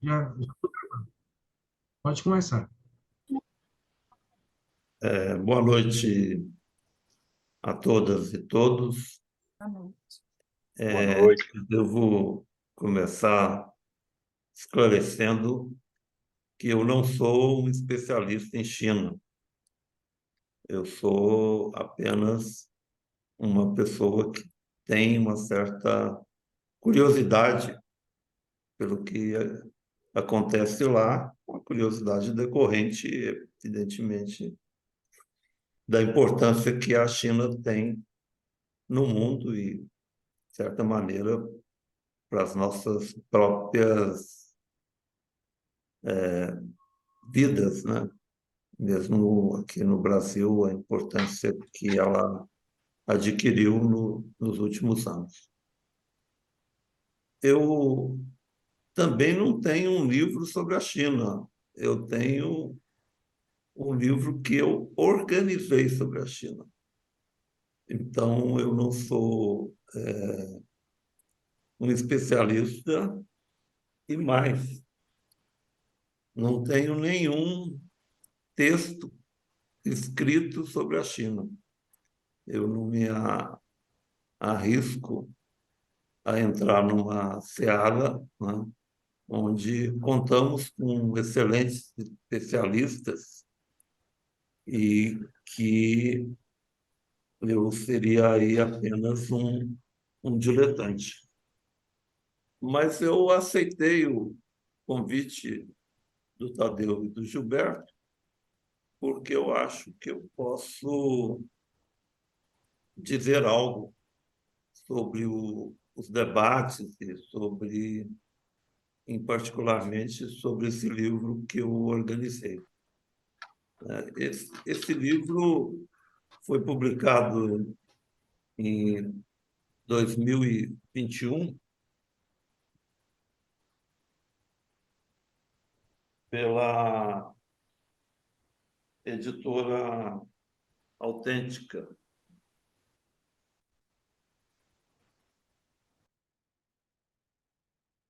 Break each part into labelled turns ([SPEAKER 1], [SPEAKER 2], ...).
[SPEAKER 1] Já pode começar.
[SPEAKER 2] Boa noite a todas e todos.
[SPEAKER 3] Boa noite.
[SPEAKER 2] Eu devo começar esclarecendo que eu não sou um especialista em China. Eu sou apenas uma pessoa que tem uma certa curiosidade pelo que acontece lá, uma curiosidade decorrente, evidentemente, da importância que a China tem no mundo e, de certa maneira, para as nossas próprias vidas, né? Mesmo aqui no Brasil, a importância que ela adquiriu nos últimos anos. Eu também não tenho um livro sobre a China. Eu tenho um livro que eu organizei sobre a China. Então, eu não sou um especialista e mais, não tenho nenhum texto escrito sobre a China. Eu não me arrisco a entrar numa seara, né, onde contamos com excelentes especialistas e que eu seria aí apenas um diletante. Mas eu aceitei o convite do Tadeu e do Gilberto, porque eu acho que eu posso dizer algo sobre os debates e sobre, em particularmente, sobre esse livro que eu organizei. Esse livro foi publicado em 2021 pela editora Autêntica.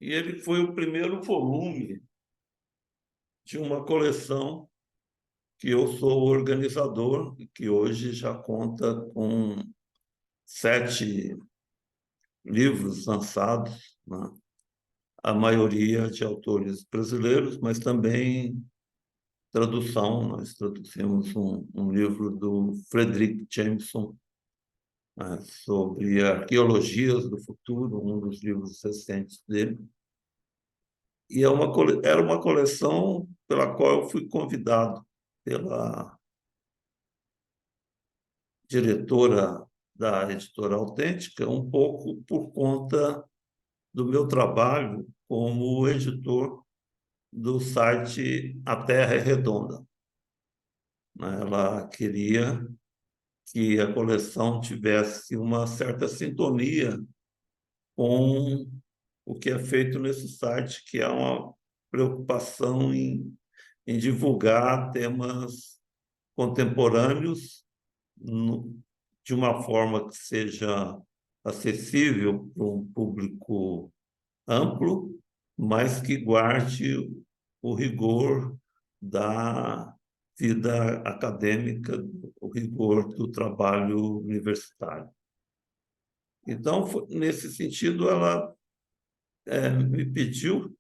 [SPEAKER 2] E ele foi o primeiro volume de uma coleção que eu sou o organizador e que hoje já conta com 7 livros lançados, né? A maioria de autores brasileiros, mas também tradução. Nós traduzimos um livro do Frederick Jameson, né, sobre arqueologias do futuro, um dos livros recentes dele. E era uma coleção pela qual eu fui convidado pela diretora da Editora Autêntica, um pouco por conta do meu trabalho como editor do site A Terra é Redonda, né? Ela queria que a coleção tivesse uma certa sintonia com o que é feito nesse site, que é uma preocupação em divulgar temas contemporâneos de uma forma que seja acessível para um público amplo, mas que guarde o rigor da vida acadêmica, o rigor do trabalho universitário. Então, nesse sentido, ela me pediu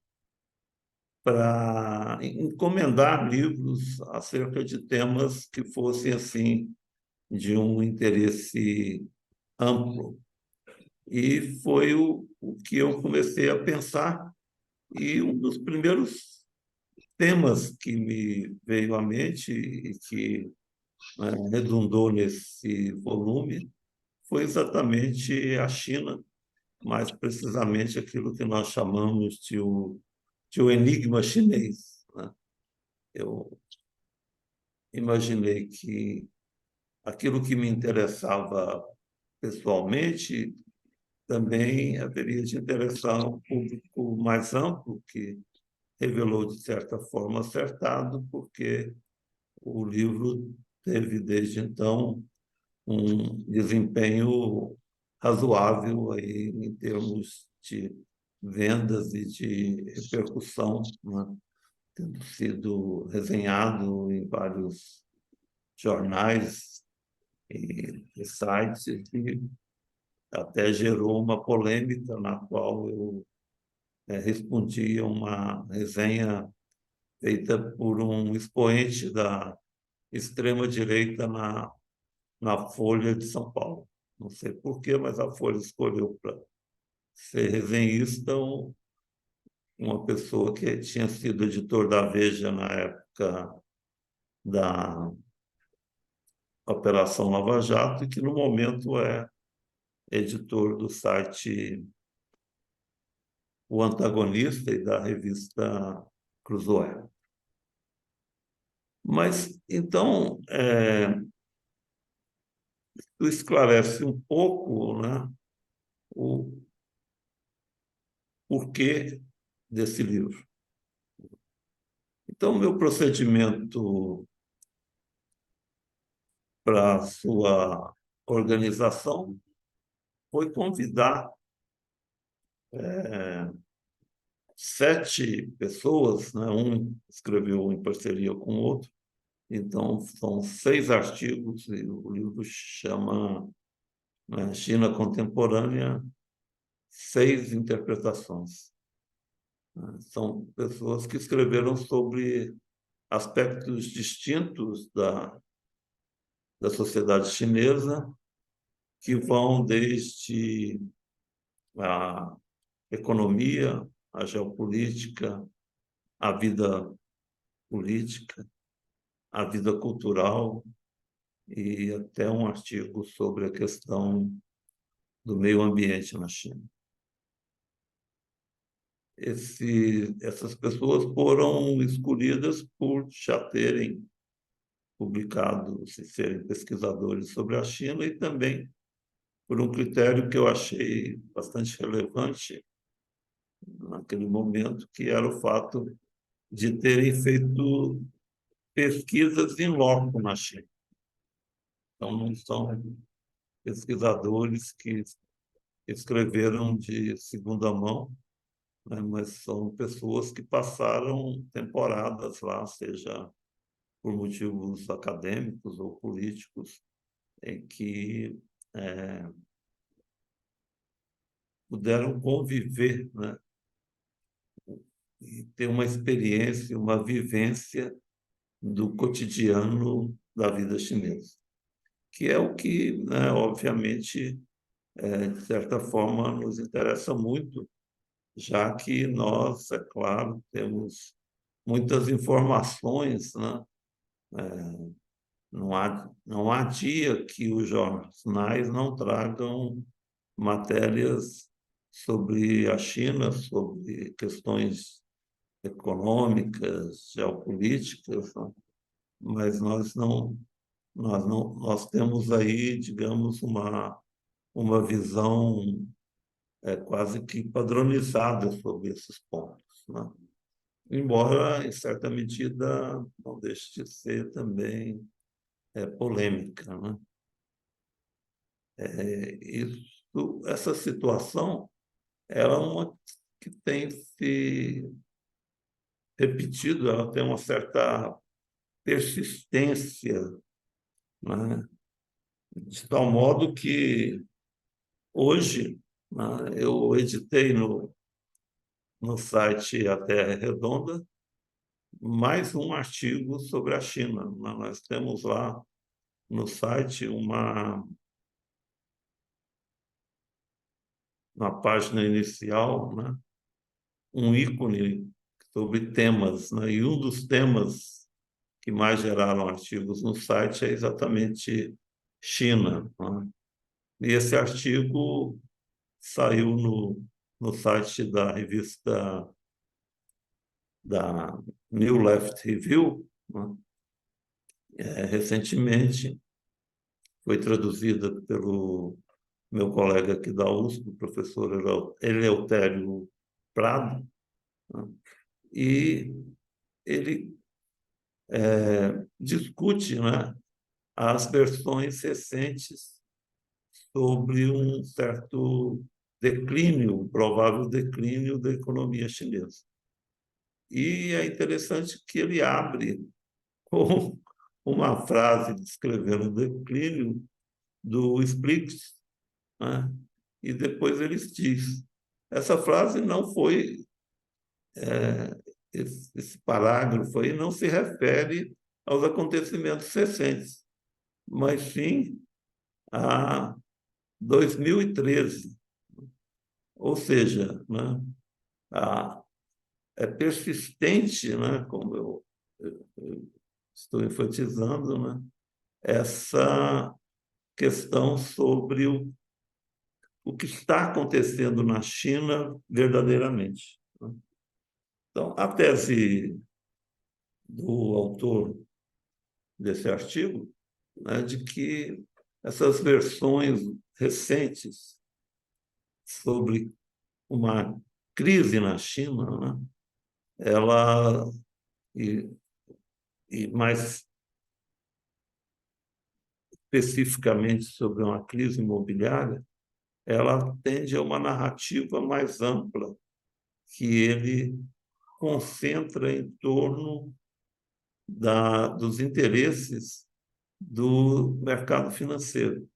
[SPEAKER 2] para encomendar livros acerca de temas que fossem assim de um interesse amplo. E foi o que eu comecei a pensar. E um dos primeiros temas que me veio à mente e que, né, redundou nesse volume foi exatamente a China, mais precisamente aquilo que nós chamamos de o enigma chinês, né? Eu imaginei que aquilo que me interessava pessoalmente também haveria de interessar um público mais amplo, que revelou de certa forma acertado, porque o livro teve desde então um desempenho razoável aí em termos de vendas e de repercussão, né? Tendo sido resenhado em vários jornais e sites, e até gerou uma polêmica na qual eu respondi a uma resenha feita por um expoente da extrema-direita na Folha de São Paulo. Não sei por quê, mas a Folha escolheu para ser resenhista uma pessoa que tinha sido editor da Veja na época da Operação Lava Jato e que, no momento, é editor do site O Antagonista e da revista Cruzoé. Mas, então, tu esclarece um pouco, né, o porquê desse livro. Então, meu procedimento para a sua organização foi convidar 7 pessoas, né? Um escreveu em parceria com o outro, então são 6 artigos, e o livro chama, né, China Contemporânea, 6 interpretações. São pessoas que escreveram sobre aspectos distintos da sociedade chinesa, que vão desde a economia, a geopolítica, a vida política, a vida cultural e até um artigo sobre a questão do meio ambiente na China. Essas pessoas foram escolhidas por já terem publicado, se serem pesquisadores sobre a China, e também por um critério que eu achei bastante relevante naquele momento, que era o fato de terem feito pesquisas em loco na China. Então, não são pesquisadores que escreveram de segunda mão, né, mas são pessoas que passaram temporadas lá, seja por motivos acadêmicos ou políticos, em que puderam conviver, né, e ter uma experiência, uma vivência do cotidiano da vida chinesa, que é o que, né, obviamente, de certa forma, nos interessa muito, já que nós, é claro, temos muitas informações, né? Não há dia que os jornais não tragam matérias sobre a China, sobre questões econômicas, geopolíticas, né? Mas nós temos aí, digamos, uma visão quase que padronizada sobre esses pontos, né? Embora, em certa medida, não deixe de ser também polêmica, né? Essa situação ela é uma que tem se repetido, ela tem uma certa persistência, né? De tal modo que hoje, né, eu editei no site A Terra é Redonda mais um artigo sobre a China. Nós temos lá no site na página inicial, né, um ícone sobre temas, né, e um dos temas que mais geraram artigos no site é exatamente China, né? E esse artigo saiu no site da revista da New Left Review, né? Recentemente, foi traduzida pelo meu colega aqui da USP, o professor Eleutério Prado, né? E ele discute, né, as versões recentes sobre um certo declínio, provável declínio da economia chinesa. E é interessante que ele abre com uma frase descrevendo o declínio do Splitt, né? E depois ele diz, essa frase não foi, esse parágrafo aí não se refere aos acontecimentos recentes, mas sim a 2013. Ou seja, né, é persistente, né, como eu estou enfatizando, né, essa questão sobre o que está acontecendo na China verdadeiramente, né? Então, a tese do autor desse artigo, né, de que essas versões recentes sobre uma crise na China, né, ela e, e mais especificamente sobre uma crise imobiliária, ela tende a uma narrativa mais ampla, que ele concentra em torno dos interesses do mercado financeiro.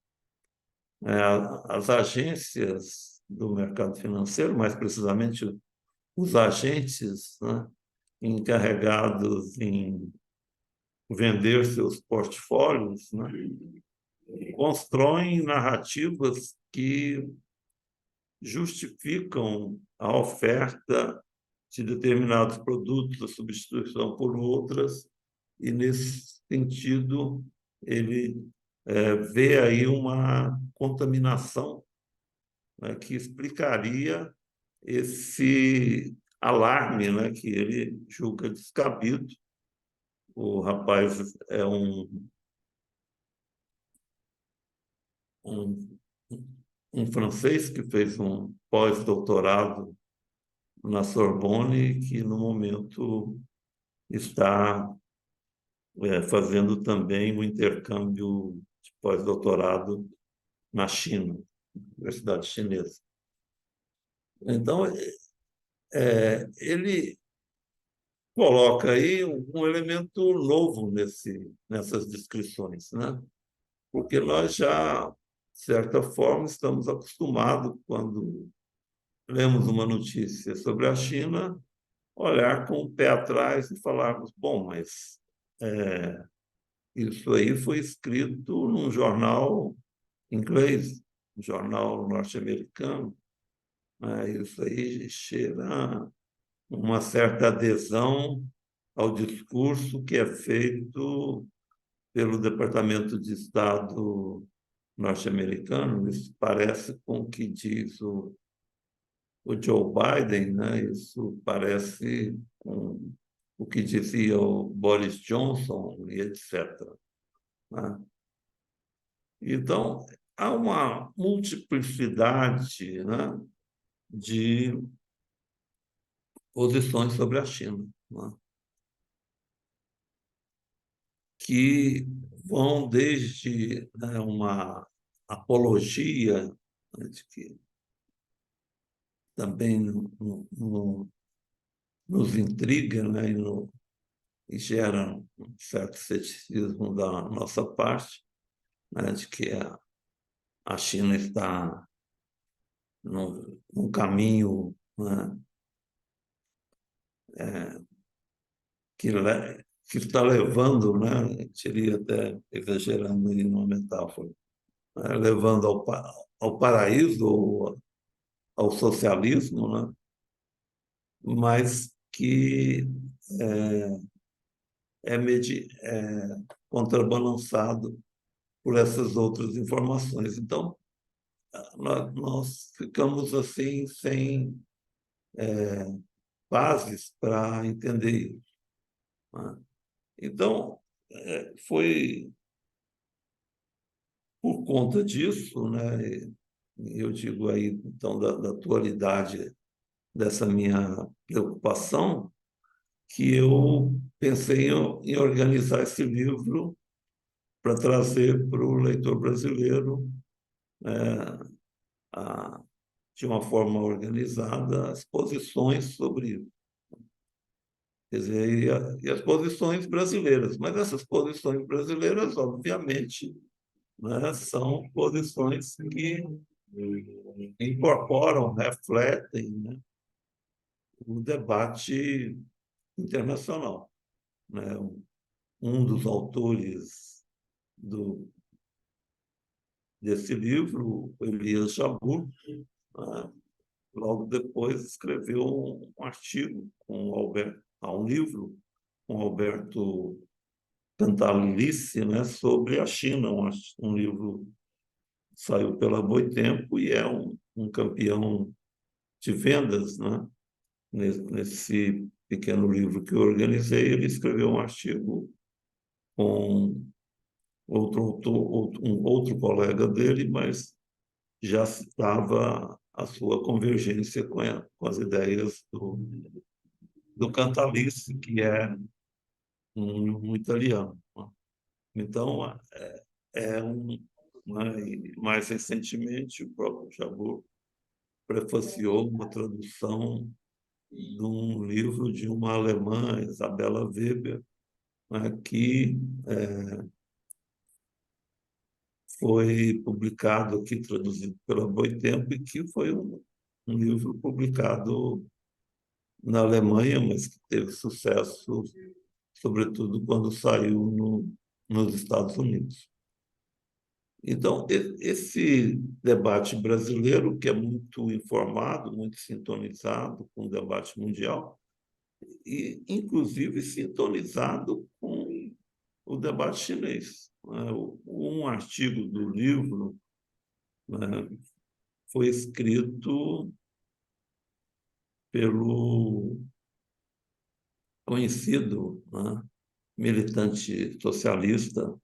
[SPEAKER 2] As agências do mercado financeiro, mais precisamente os agentes, né, encarregados em vender seus portfólios, né, constroem narrativas que justificam a oferta de determinados produtos, a substituição por outras, e, nesse sentido, ele vê aí uma contaminação, né, que explicaria esse alarme, né, que ele julga descabido. O rapaz é um, um francês que fez um pós-doutorado na Sorbonne e que, no momento, está fazendo também um intercâmbio de pós-doutorado na China, Universidade Chinesa. Então, ele coloca aí um elemento novo nessas descrições, né? Porque nós já, de certa forma, estamos acostumados, quando lemos uma notícia sobre a China, olhar com o pé atrás e falarmos, bom, mas isso aí foi escrito num jornal inglês, um jornal norte-americano, né? Isso aí cheira uma certa adesão ao discurso que é feito pelo Departamento de Estado norte-americano. Isso parece com o que diz o Joe Biden, né? Isso parece com o que dizia o Boris Johnson e etc., né? Então, há uma multiplicidade, né, de posições sobre a China, né, que vão desde, né, uma apologia, né, de que também nos intriga, né, e gera um certo ceticismo da nossa parte, né, de que a China está num caminho, né, que está levando, né, diria até exagerando em uma metáfora, né, levando ao paraíso, ou ao socialismo, né, mas que é contrabalançado por essas outras informações. Então, nós ficamos assim sem bases para entender isso, né? Então, foi por conta disso, né, eu digo aí, então, da atualidade dessa minha preocupação, que eu pensei em organizar esse livro para trazer para o leitor brasileiro, a de uma forma organizada, as posições sobre isso. Quer dizer, e as posições brasileiras. Mas essas posições brasileiras, obviamente, né, são posições que incorporam, refletem, né, o debate internacional. Né? Um dos autores desse livro, Elias Jabbour, né, logo depois escreveu um artigo com um livro com Alberto Cantalice, né, sobre a China, um livro que saiu pela Boitempo e é um campeão de vendas, né? Nesse pequeno livro que eu organizei, ele escreveu um artigo com outro autor, um outro colega dele, mas já citava a sua convergência com as ideias do Cantalice, que é um italiano. Né? Então, né, e mais recentemente, o próprio Jabbour prefaciou uma tradução de um livro de uma alemã, Isabella Weber, né, que foi publicado aqui, traduzido pela Boitempo, e que foi um livro publicado na Alemanha, mas que teve sucesso, sobretudo quando saiu nos Estados Unidos. Então, esse debate brasileiro, que é muito informado, muito sintonizado com o debate mundial, e inclusive sintonizado com o debate chinês. Né? Um artigo do livro, né, foi escrito pelo conhecido, né, militante socialista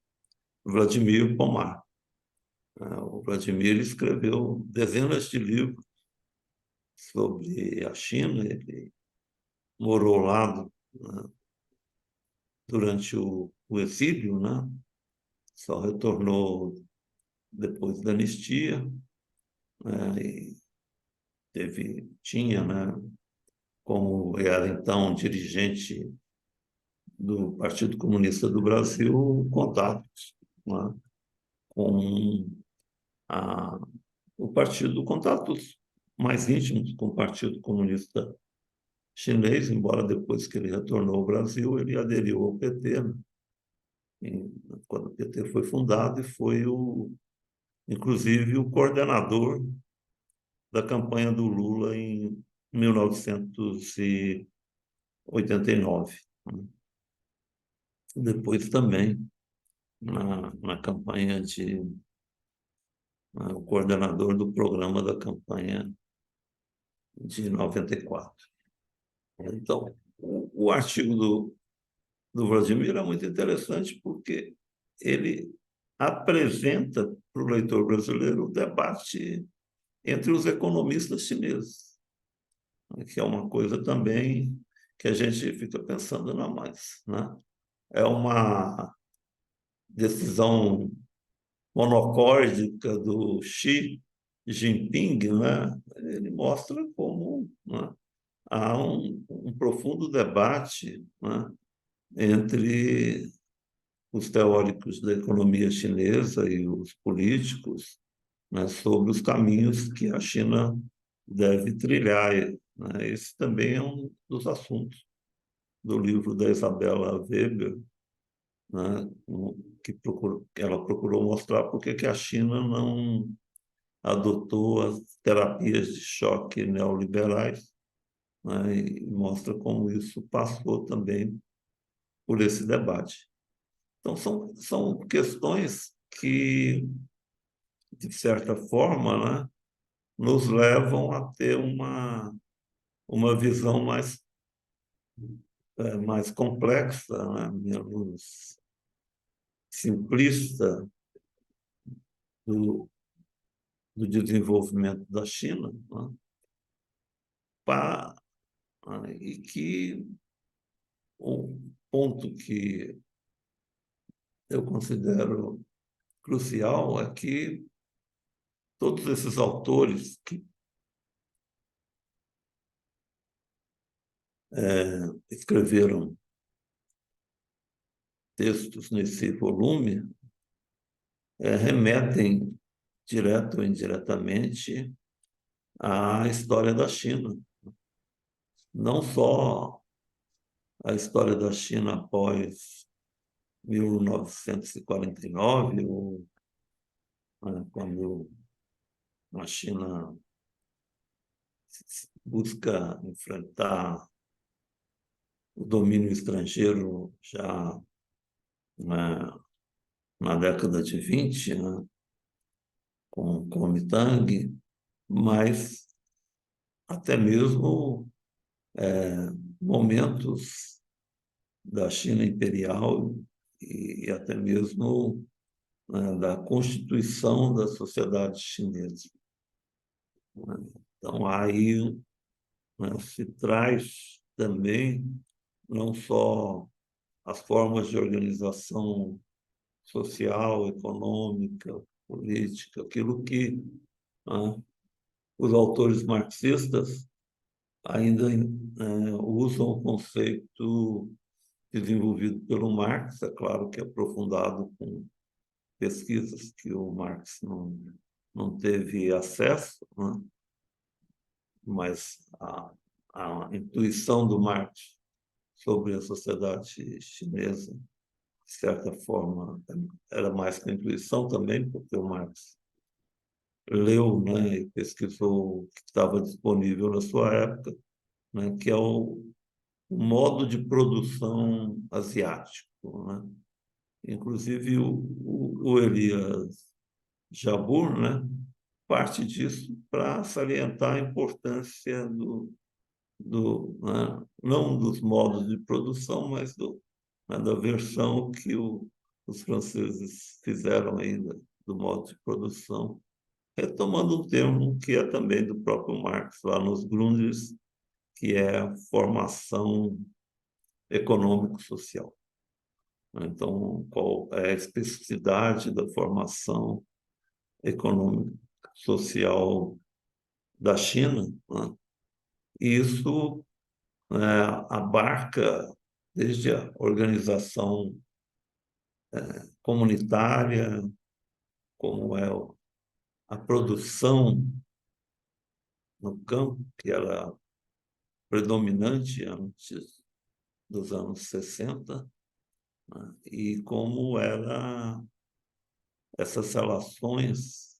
[SPEAKER 2] Vladimir Pomar. O Vladimir escreveu dezenas de livros sobre a China. Ele morou lá, né, durante o exílio, né? Só retornou depois da anistia, né? E tinha, né, como era então dirigente do Partido Comunista do Brasil, contatos, né, com a, o partido, contatos mais íntimos com o Partido Comunista Chinês, embora depois que ele retornou ao Brasil, ele aderiu ao PT, né? Quando o PT foi fundado, e foi inclusive o coordenador da campanha do Lula em 1989. Né? Depois também na campanha o coordenador do programa da campanha de 94. Então, o artigo do Vladimir é muito interessante porque ele apresenta para o leitor brasileiro o debate entre os economistas chineses, que é uma coisa também que a gente fica pensando, não, mas, né? É uma decisão monocórdica do Xi Jinping, né? Ele mostra como, né, há um profundo debate, né, entre os teóricos da economia chinesa e os políticos, né, sobre os caminhos que a China deve trilhar. Né? Esse também é um dos assuntos do livro da Isabella Weber, né, ela procurou mostrar por que a China não adotou as terapias de choque neoliberais, né, e mostra como isso passou também por esse debate. Então, são questões que, de certa forma, né, nos levam a ter uma visão mais complexa, né, menos simplista do, do desenvolvimento da China, né, e que um ponto que eu considero crucial é que todos esses autores que escreveram textos nesse volume, remetem, direto ou indiretamente, à história da China. Não só a história da China após 1949, quando a China busca enfrentar o domínio estrangeiro já na década de 20, né, com o Kuomintang, mas até mesmo momentos da China imperial e até mesmo, né, da constituição da sociedade chinesa. Então, aí, né, se traz também não só as formas de organização social, econômica, política, aquilo que, né, os autores marxistas ainda usam o conceito desenvolvido pelo Marx, é claro que aprofundado com pesquisas que o Marx não teve acesso, né? Mas a intuição do Marx sobre a sociedade chinesa, de certa forma, era mais que intuição também, porque o Marx leu, né, e pesquisou o que estava disponível na sua época, né, que é o modo de produção asiático, né? Inclusive o Elias Jabbour, né, parte disso para salientar a importância né, não dos modos de produção, mas né, da versão que os franceses fizeram ainda do modo de produção, retomando um termo que é também do próprio Marx, lá nos Grundrisse, que é a formação econômico-social. Então, qual é a especificidade da formação econômico-social da China, né? E isso, né, abarca desde a organização comunitária, como é a produção no campo, que era predominante antes dos anos 60, né? E como era essas relações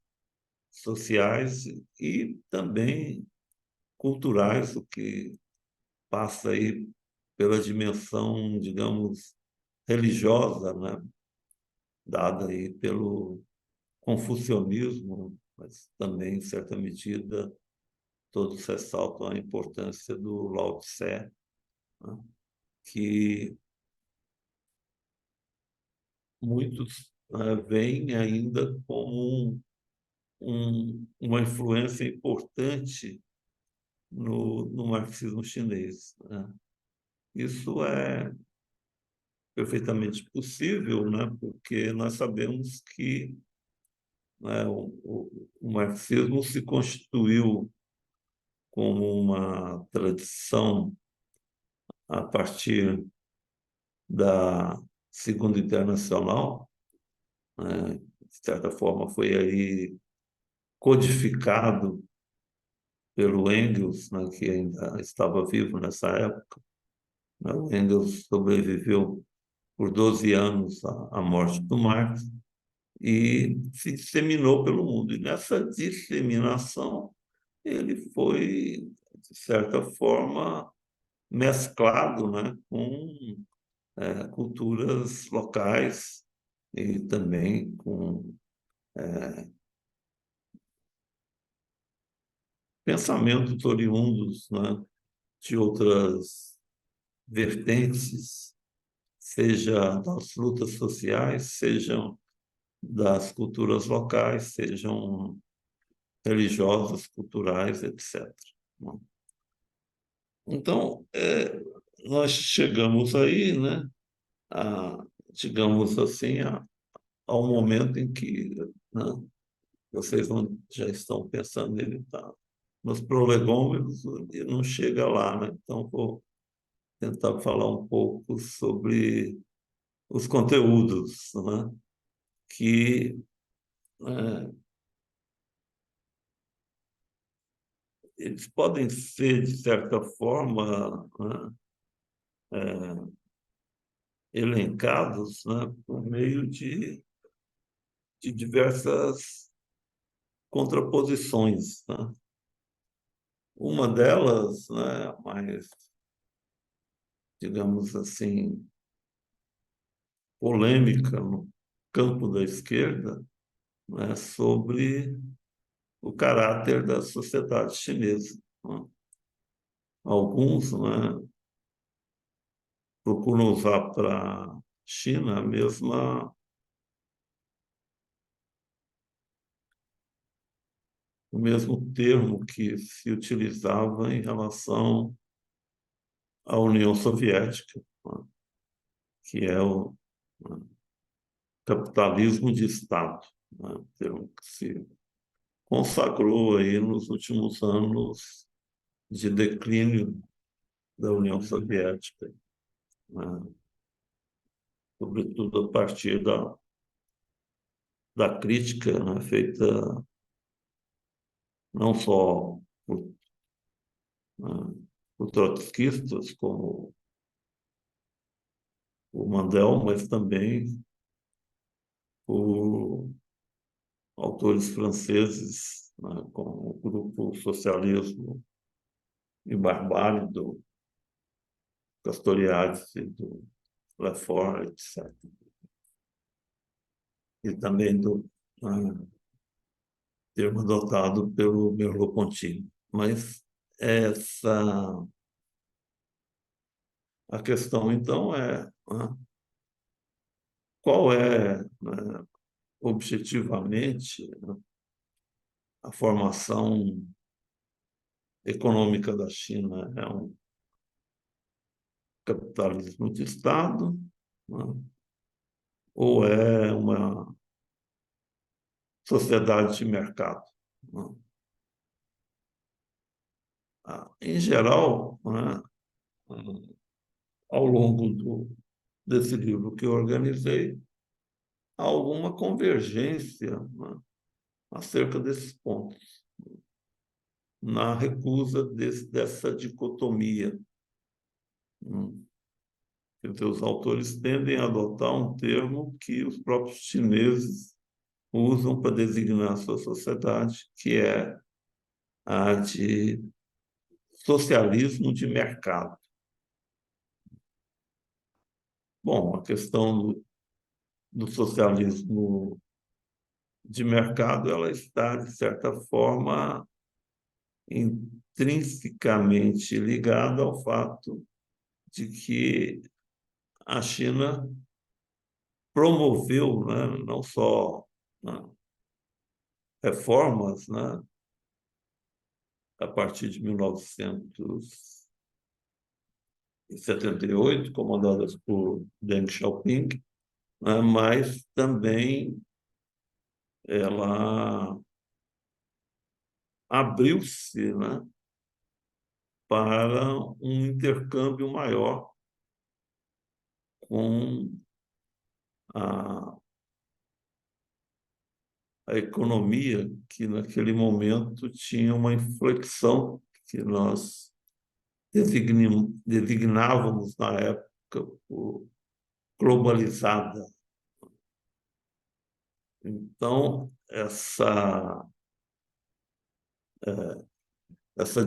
[SPEAKER 2] sociais e também culturais, o que passa aí pela dimensão, digamos, religiosa, né, dada aí pelo confucionismo, mas também, em certa medida, todos ressaltam a importância do Lao Tse, né, que muitos veem ainda como uma influência importante no marxismo chinês, né? Isso é perfeitamente possível, né? Porque nós sabemos que, né, o marxismo se constituiu como uma tradição a partir da Segunda Internacional, né? De certa forma foi aí codificado pelo Engels, né, que ainda estava vivo nessa época, né? O Engels sobreviveu por 12 anos à morte do Marx e se disseminou pelo mundo. E nessa disseminação, ele foi, de certa forma, mesclado, né, com culturas locais e também com pensamentos oriundos, né, de outras vertentes, seja das lutas sociais, sejam das culturas locais, sejam religiosas, culturais, etc. Então, nós chegamos aí, né, a, digamos assim, ao momento em que, né, vocês já estão pensando nele, tá nos prolegômenos e não chega lá, né? Então, vou tentar falar um pouco sobre os conteúdos, né, que eles podem ser, de certa forma, né, elencados, né, por meio de diversas contraposições, né? Uma delas, né, mais, digamos assim, polêmica no campo da esquerda, né, sobre o caráter da sociedade chinesa, né? Alguns, né, procuram usar para a China o mesmo termo que se utilizava em relação à União Soviética, né, que é o, né, capitalismo de Estado, né, um termo que se consagrou aí nos últimos anos de declínio da União Soviética, né, sobretudo a partir da crítica, né, feita não só né, por trotskistas como o Mandel, mas também por autores franceses, né, como o grupo Socialismo e Barbárie, do Castoriadis e do Lafort, etc. E também do termo adotado pelo Merleau-Ponty. Mas a questão, então, é, né, qual é, né, objetivamente, né, a formação econômica da China? É um capitalismo de Estado, né, ou é uma sociedade de mercado, né? Em geral, né, ao longo desse livro que eu organizei, há alguma convergência, né, acerca desses pontos, na recusa dessa dicotomia, né? Quer dizer, os autores tendem a adotar um termo que os próprios chineses usam para designar a sua sociedade, que é a de socialismo de mercado. Bom, a questão do socialismo de mercado, ela está, de certa forma, intrinsecamente ligada ao fato de que a China promoveu, né, não só, né, reformas, né, a partir de 1978, comandadas por Deng Xiaoping, né, mas também ela abriu-se, né, para um intercâmbio maior com a, a economia, que naquele momento tinha uma inflexão que nós designávamos na época por globalizada. Então, essa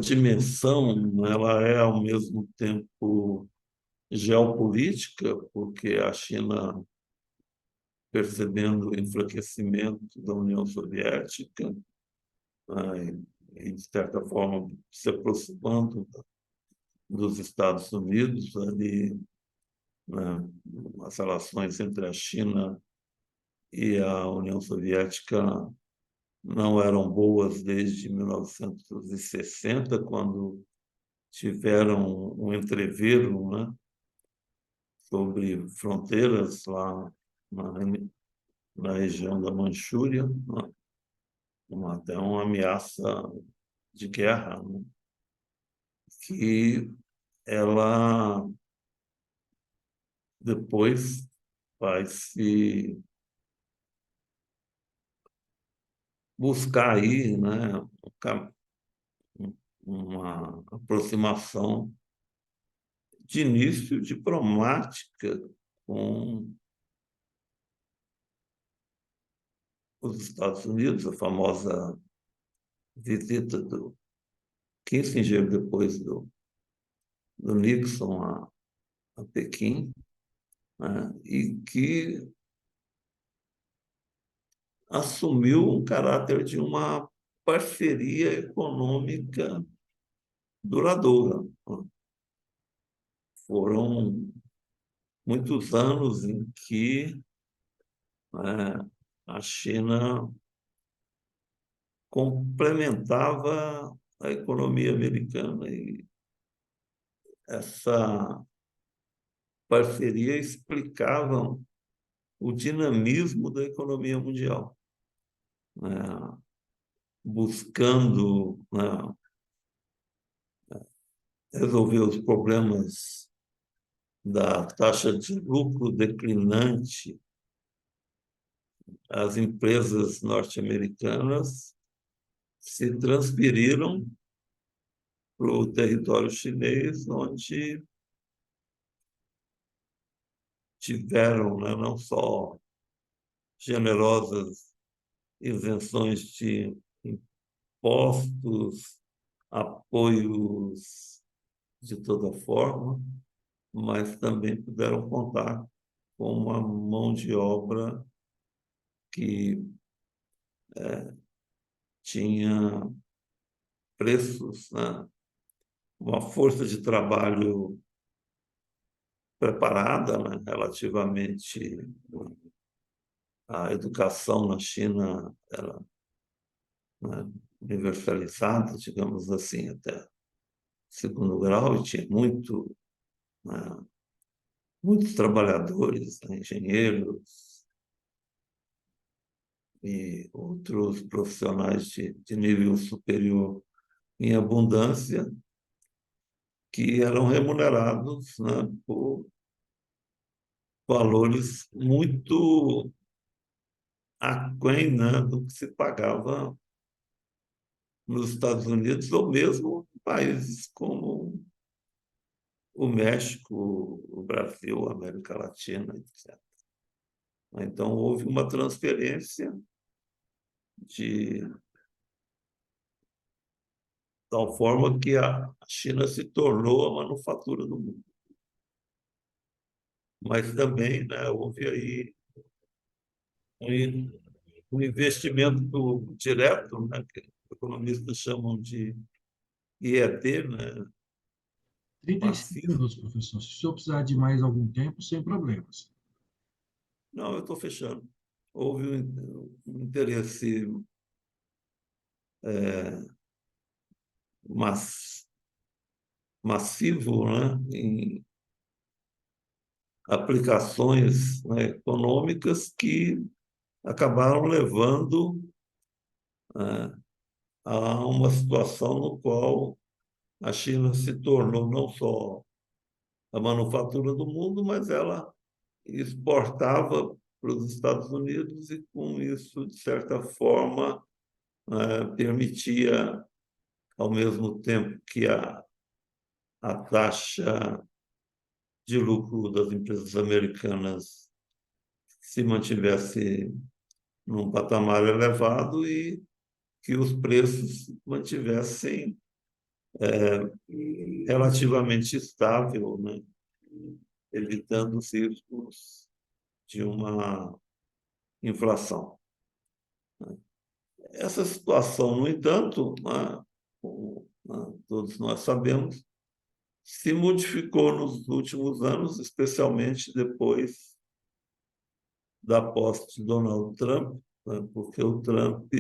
[SPEAKER 2] dimensão, ela é ao mesmo tempo geopolítica, porque a China, percebendo o enfraquecimento da União Soviética, né, e, de certa forma, se aproximando dos Estados Unidos, ali, né, as relações entre a China e a União Soviética não eram boas desde 1960, quando tiveram um entreveiro, né, sobre fronteiras lá na, na região da Manchúria, né, até uma ameaça de guerra, né, que ela depois vai se buscar aí, né, uma aproximação de início diplomática com os Estados Unidos, a famosa visita do Kissinger depois do Nixon a Pequim, né, e que assumiu um caráter de uma parceria econômica duradoura. Foram muitos anos em que, né, a China complementava a economia americana e essa parceria explicava o dinamismo da economia mundial, né, buscando, né, resolver os problemas da taxa de lucro declinante. As empresas norte-americanas se transferiram para o território chinês, onde tiveram, né, não só generosas isenções de impostos, apoios de toda forma, mas também puderam contar com uma mão de obra que tinha preços, né, uma força de trabalho preparada, né, relativamente à educação na China era, né, universalizada, digamos assim, até segundo grau, e tinha né, muitos trabalhadores, né, engenheiros e outros profissionais de nível superior em abundância, que eram remunerados, né, por valores muito aquém, né, do que se pagava nos Estados Unidos ou mesmo em países como o México, o Brasil, a América Latina, etc. Então, houve uma transferência de tal forma que a China se tornou a manufatura do mundo. Mas também, né, houve aí um um investimento direto, né, que economistas chamam de IED, né,
[SPEAKER 1] 35
[SPEAKER 2] maciço.
[SPEAKER 1] minutos, professor. Se o senhor precisar de mais algum tempo, sem problemas.
[SPEAKER 2] Não, eu estou fechando. Houve um interesse mas, massivo, né, em aplicações, né, econômicas que acabaram levando, né, a uma situação no qual a China se tornou não só a manufatura do mundo, mas ela exportava para os Estados Unidos e, com isso, de certa forma, permitia, ao mesmo tempo que a taxa de lucro das empresas americanas se mantivesse num patamar elevado e que os preços se mantivessem relativamente estável, né, evitando os riscos de uma inflação. Essa situação, no entanto, né, como, né, todos nós sabemos, se modificou nos últimos anos, especialmente depois da posse de Donald Trump, né, porque o Trump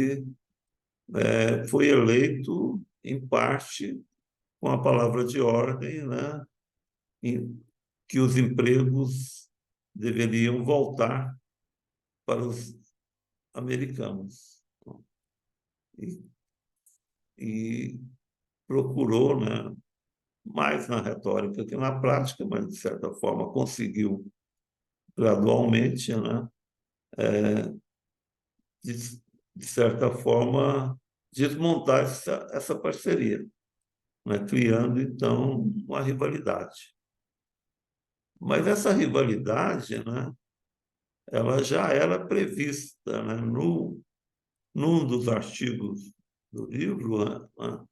[SPEAKER 2] foi eleito, em parte, com a palavra de ordem, né, em que os empregos deveriam voltar para os americanos. E, e procurou, né, mais na retórica que na prática, mas, de certa forma, conseguiu gradualmente, né, de, de certa forma, desmontar essa parceria, né, criando, então, uma rivalidade. Mas essa rivalidade, né, ela já era prevista, né, num dos artigos do livro, né,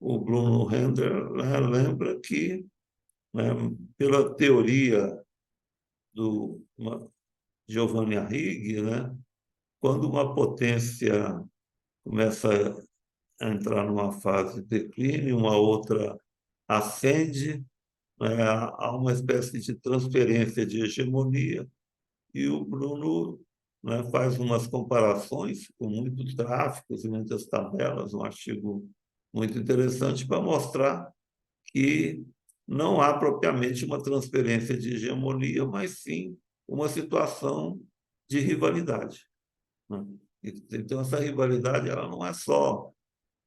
[SPEAKER 2] o Bruno Render lembra que, né, pela teoria do Giovanni Arrighi, né, quando uma potência começa a entrar numa fase de declínio, uma outra ascende, né, há uma espécie de transferência de hegemonia, e o Bruno, né, faz umas comparações com muitos gráficos e muitas tabelas, um artigo muito interessante para mostrar que não há propriamente uma transferência de hegemonia, mas sim uma situação de rivalidade, né? Então, essa rivalidade ela não é só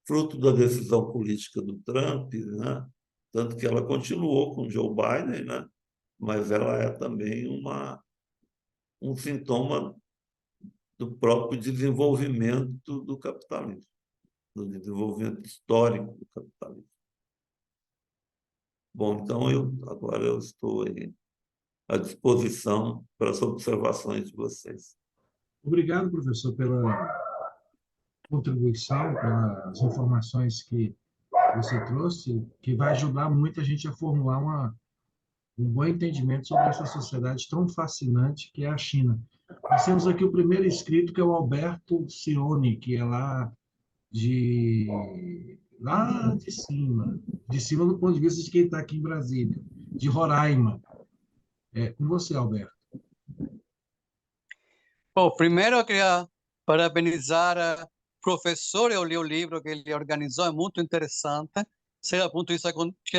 [SPEAKER 2] fruto da decisão política do Trump, né? Tanto que ela continuou com Joe Biden, né? Mas ela é também um sintoma do próprio desenvolvimento do capitalismo, do desenvolvimento histórico do capitalismo. Bom, então agora eu estou aí à disposição para as observações de vocês.
[SPEAKER 1] Obrigado, professor, pela contribuição, pelas informações que você trouxe, que vai ajudar muito a gente a formular um bom entendimento sobre essa sociedade tão fascinante que é a China. Nós temos aqui o primeiro inscrito, que é o Alberto Cioni, que é lá de cima do ponto de vista de quem está aqui em Brasília, de Roraima. É com você, Alberto.
[SPEAKER 4] Bom, primeiro eu queria parabenizar o professor. Eu li o livro que ele organizou, é muito interessante, seja do ponto de vista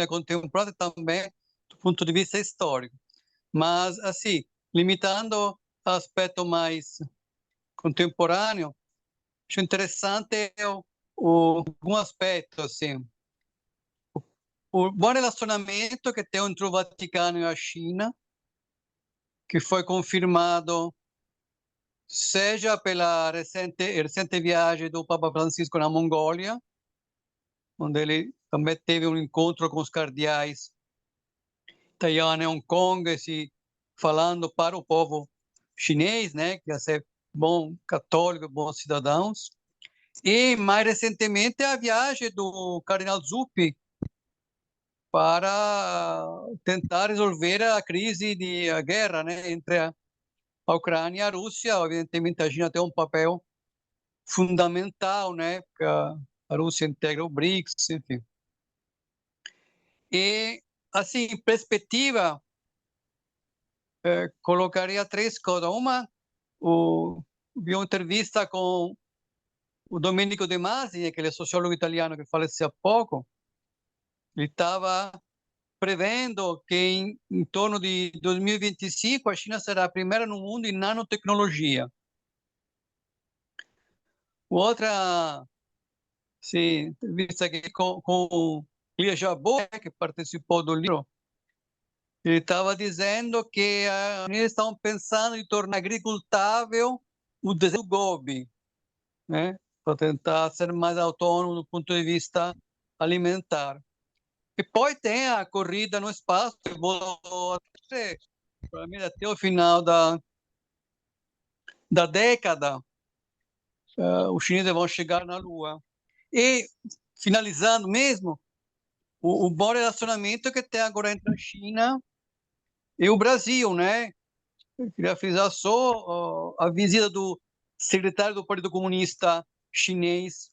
[SPEAKER 4] contemporâneo também do ponto de vista histórico. Mas, assim, limitando o aspecto mais contemporâneo, acho interessante algum aspecto, assim, o bom relacionamento que tem entre o Vaticano e a China, que foi confirmado seja pela recente viagem do Papa Francisco na Mongólia, onde ele também teve um encontro com os cardeais Taiwan e Hong Kong, se falando para o povo chinês, né, que ia ser bom católico, bons cidadãos. E mais recentemente a viagem do cardeal Zuppi para tentar resolver a crise de a guerra, né, entre a Ucrânia e a Rússia. Evidentemente a China tem um papel fundamental, né, porque a Rússia integra o BRICS, enfim. E, assim, em perspectiva, colocaria três coisas. Uma, vi uma entrevista com o Domenico De Masi, aquele sociólogo italiano que faleceu há pouco. Ele estava prevendo que em torno de 2025 a China será a primeira no mundo em nanotecnologia. Outra, sim, entrevista aqui com o Lia Jabot, que participou do livro. Ele estava dizendo que eles estão pensando em tornar agricultável o deserto do Gobi, né? Para tentar ser mais autônomo do ponto de vista alimentar. E depois tem a corrida no espaço, que vou para mim até o final da década, os chineses vão chegar na Lua. E, finalizando mesmo, o bom relacionamento que tem agora entre a China e o Brasil, né? Eu queria frisar só a visita do secretário do Partido Comunista Chinês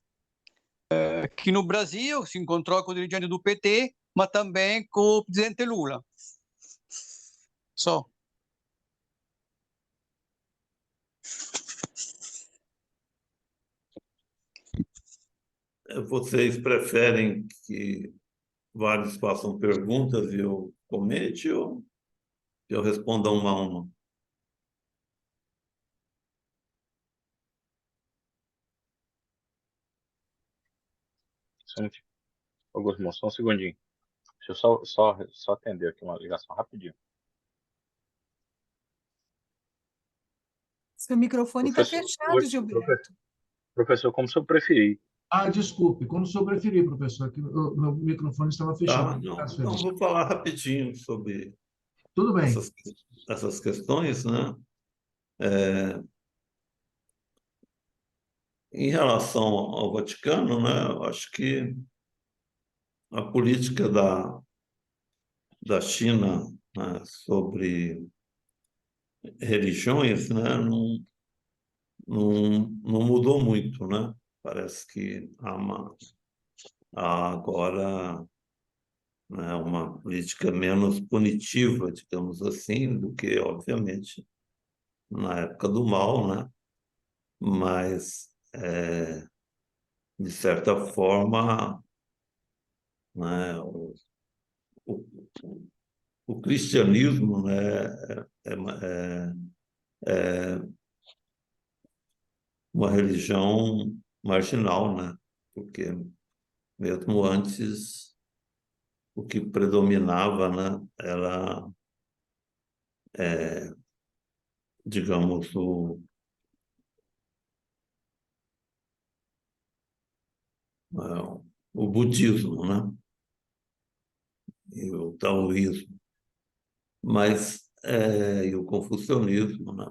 [SPEAKER 4] aqui no Brasil, se encontrou com o dirigente do PT, mas também com o presidente Lula. Só.
[SPEAKER 2] Vocês preferem que vários façam perguntas e eu comente ou eu responda uma a uma?
[SPEAKER 3] Augusto, só um segundinho. Deixa eu só atender aqui uma ligação rapidinho.
[SPEAKER 5] Seu microfone está
[SPEAKER 3] Professor,
[SPEAKER 5] fechado, Gilberto.
[SPEAKER 3] professor, como o senhor preferir.
[SPEAKER 1] Ah, desculpe, como o senhor preferir, professor, que meu microfone estava fechado.
[SPEAKER 2] Não,
[SPEAKER 1] Caso
[SPEAKER 2] então
[SPEAKER 1] feliz.
[SPEAKER 2] vou falar rapidinho sobre
[SPEAKER 1] Tudo bem.
[SPEAKER 2] essas questões, né? Em relação ao Vaticano, né? Eu acho que a política da China, né, sobre religiões, né, não mudou muito, né? Parece que há agora, né, uma política menos punitiva, digamos assim, do que, obviamente, na época do Mao, né? Mas, de certa forma, né, o, o cristianismo, né, é uma religião marginal, né? Porque mesmo antes o que predominava, né, era, digamos, o budismo, né, e o taoísmo, mas e o confucionismo, né,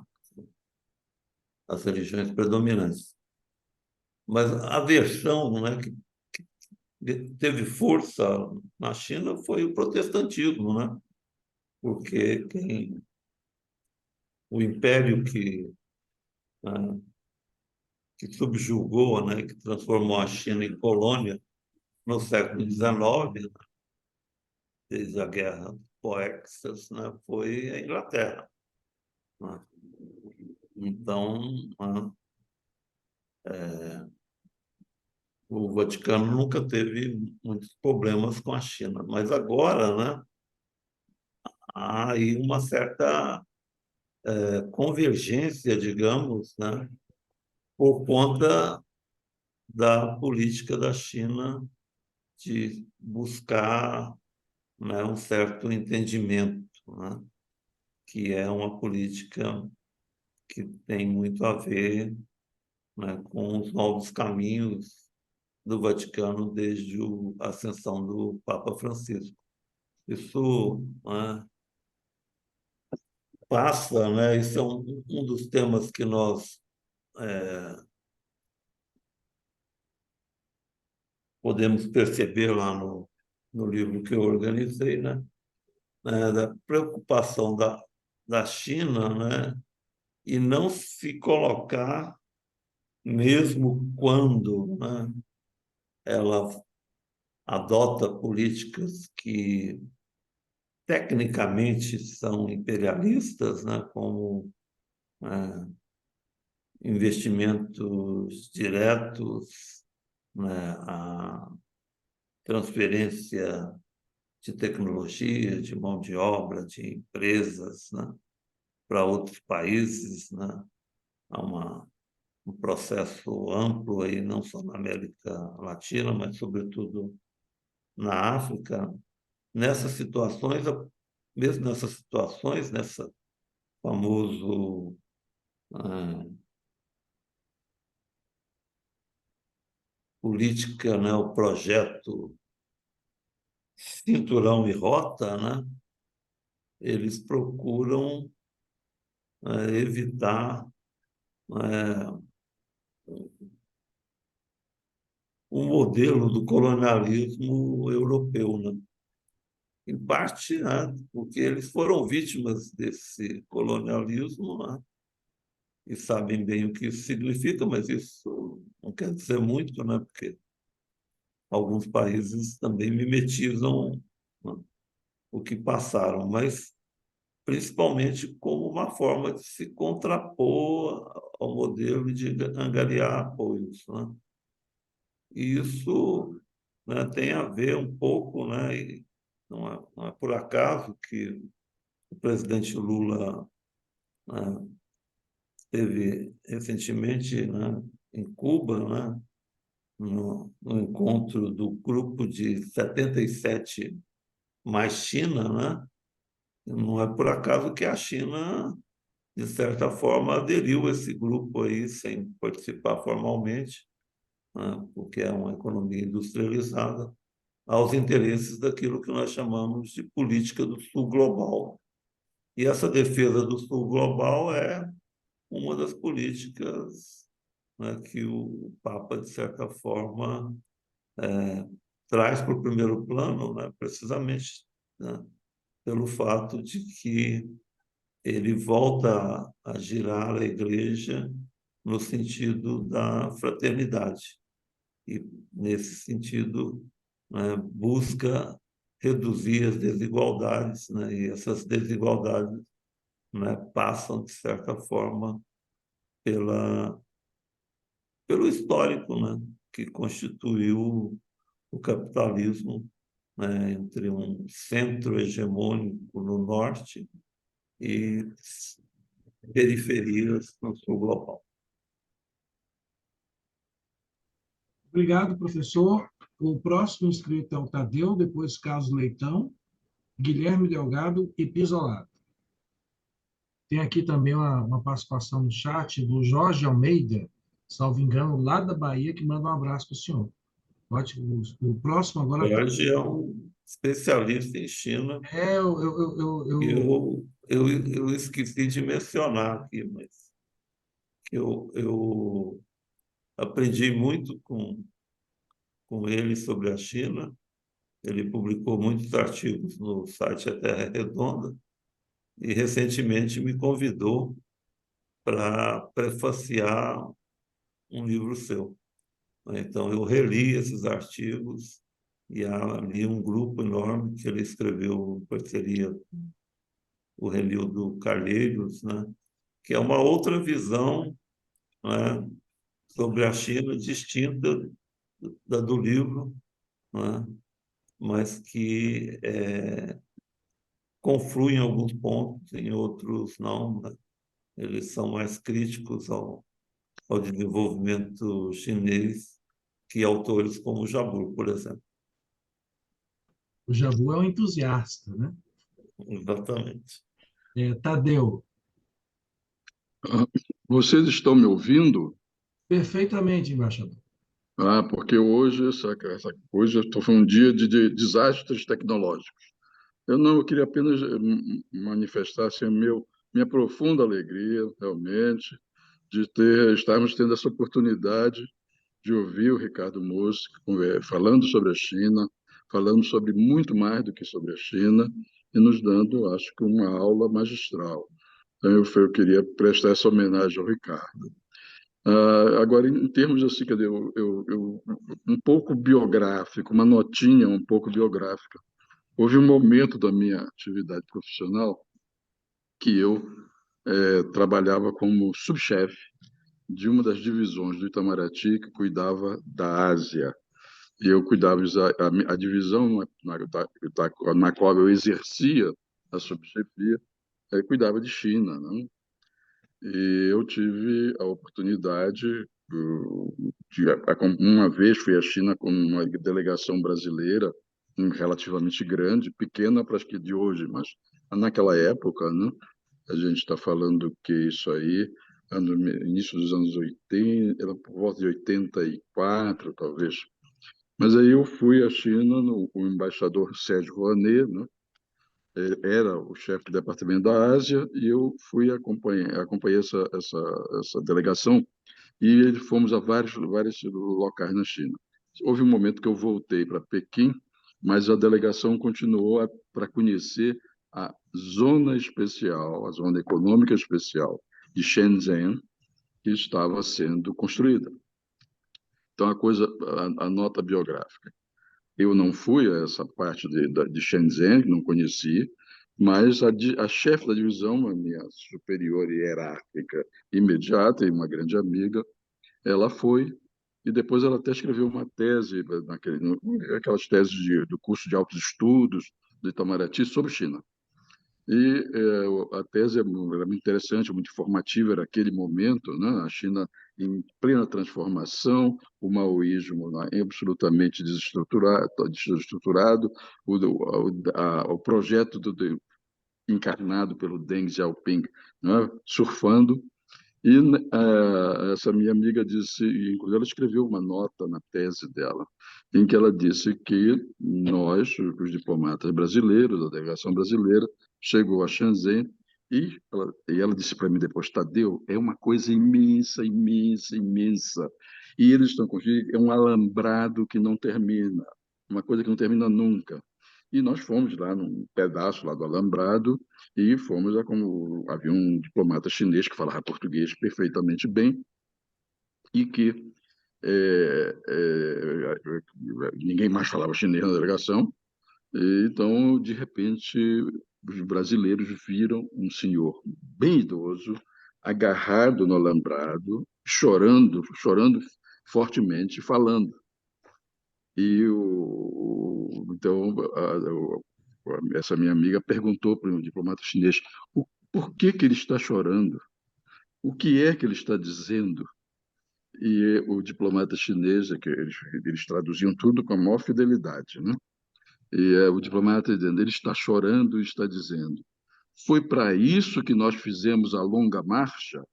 [SPEAKER 2] as religiões predominantes. Mas a versão, né, que teve força na China foi o protestantismo, né, porque o império né, que subjugou, né, que transformou a China em colônia no século XIX, desde a Guerra do Coexas, né, foi a Inglaterra, né? Então, né, o Vaticano nunca teve muitos problemas com a China, mas agora, né, há aí uma certa convergência, digamos, né, por conta da política da China de buscar, né, um certo entendimento, né, que é uma política que tem muito a ver, né, com os novos caminhos do Vaticano desde a ascensão do Papa Francisco. Isso, né, passa, né, isso é um dos temas que nós podemos perceber lá no livro que eu organizei, né, da preocupação da China, né, e não se colocar, mesmo quando, né, ela adota políticas que tecnicamente são imperialistas, né, como investimentos diretos, né, a transferência de tecnologia, de mão de obra, de empresas, né, para outros países, né, há um processo amplo aí, não só na América Latina, mas sobretudo na África. Nessas situações, mesmo nessas situações, nessa famoso política, né, o projeto Cinturão e Rota, né, eles procuram evitar o modelo do colonialismo europeu, né? Em parte, né, porque eles foram vítimas desse colonialismo, né, e sabem bem o que isso significa, mas isso não quer dizer muito, né, porque alguns países também mimetizam, né, o que passaram, mas principalmente como uma forma de se contrapor ao modelo de angariar apoios, né? E isso, né, tem a ver um pouco, né, e não é por acaso que o presidente Lula, né, esteve recentemente, né, em Cuba, né, no encontro do grupo de 77 mais China, né? Não é por acaso que a China, de certa forma, aderiu a esse grupo aí, sem participar formalmente, né? Porque é uma economia industrializada, aos interesses daquilo que nós chamamos de política do Sul global. E essa defesa do Sul global é uma das políticas, né, que o Papa, de certa forma, traz para o primeiro plano, né, precisamente, né, pelo fato de que ele volta a girar a igreja no sentido da fraternidade. E, nesse sentido, né, busca reduzir as desigualdades, né, e essas desigualdades, né, passam, de certa forma, pela, pelo histórico, né, que constituiu o capitalismo, né, entre um centro hegemônico no norte e periferias no sul global.
[SPEAKER 1] Obrigado, professor. O próximo inscrito é o Tadeu, depois Carlos Leitão, Guilherme Delgado e Pisolado. Tem aqui também uma participação no chat do Jorge Almeida, salvo engano, lá da Bahia, que manda um abraço para o senhor. Pode, o próximo agora está.
[SPEAKER 2] Jorge é um especialista em China
[SPEAKER 1] É,
[SPEAKER 2] e eu esqueci de mencionar aqui, mas eu aprendi muito com ele sobre a China. Ele publicou muitos artigos no site A Terra é Redonda e recentemente me convidou para prefaciar um livro seu. Então, eu reli esses artigos e há ali um grupo enorme que ele escreveu em parceria com o Renildo Calheiros, né? Que é uma outra visão, né, sobre a China, distinta da do livro, né? Mas que conflui em alguns pontos, em outros não, né? Eles são mais críticos ao desenvolvimento chinês que autores como Jabur, por exemplo.
[SPEAKER 1] o Jabu é um entusiasta, né?
[SPEAKER 2] Exatamente.
[SPEAKER 1] Tadeu,
[SPEAKER 6] Vocês estão me ouvindo?
[SPEAKER 1] perfeitamente, embaixador.
[SPEAKER 6] Ah, porque hoje, hoje foi um dia de desastres tecnológicos. Eu queria apenas manifestar assim, minha profunda alegria, realmente, de estarmos tendo essa oportunidade de ouvir o Ricardo Mussi falando sobre a China, falando sobre muito mais do que sobre a China, e nos dando, acho que, uma aula magistral. Então, eu queria prestar essa homenagem ao Ricardo. Agora, em termos assim, quer dizer, um pouco biográfico, uma notinha um pouco biográfica. Houve um momento da minha atividade profissional que eu trabalhava como subchefe de uma das divisões do Itamaraty que cuidava da Ásia. E eu cuidava a divisão na qual eu exercia a subchefia, cuidava de China, né? E eu tive a oportunidade uma vez fui à China com uma delegação brasileira relativamente grande, pequena para as que de hoje, mas naquela época, né? A gente está falando que isso aí, início dos anos 80, era por volta de 84, talvez. Mas aí eu fui à China, o embaixador Sérgio Rouanet, né? Era o chefe do departamento da Ásia, e eu acompanhei essa delegação, e fomos a vários locais na China. Houve um momento que eu voltei para Pequim, mas a delegação continuou para conhecer a zona especial, a zona econômica especial de Shenzhen, que estava sendo construída. Então, a nota biográfica. Eu não fui a essa parte de Shenzhen, não conheci, mas a chefe da divisão, a minha superior hierárquica imediata e uma grande amiga, ela foi, e depois ela até escreveu uma tese, aquelas teses do curso de altos estudos do Itamaraty sobre China. E a tese era muito interessante, muito informativa, era aquele momento, né? A China em plena transformação, o maoísmo, né, absolutamente desestruturado, o projeto encarnado pelo Deng Xiaoping, né, surfando. E essa minha amiga disse, e inclusive ela escreveu uma nota na tese dela, em que ela disse que nós, os diplomatas brasileiros, a delegação brasileira, chegou a Shenzhen e ela disse para mim depois, Tadeu, é uma coisa imensa, imensa, imensa. E eles estão construindo, é um alambrado que não termina, uma coisa que não termina nunca. E nós fomos lá num pedaço lá do alambrado e fomos a como havia um diplomata chinês que falava português perfeitamente bem e que ninguém mais falava chinês na delegação. E, então, de repente, os brasileiros viram um senhor bem idoso, agarrado no alambrado, chorando, chorando fortemente, falando. E então essa minha amiga perguntou para um diplomata chinês por que que ele está chorando, o que é que ele está dizendo. E o diplomata chinês, que eles traduziam tudo com a maior fidelidade, né? E o diplomata dizendo, ele está chorando e está dizendo, foi para isso que nós fizemos a longa marcha?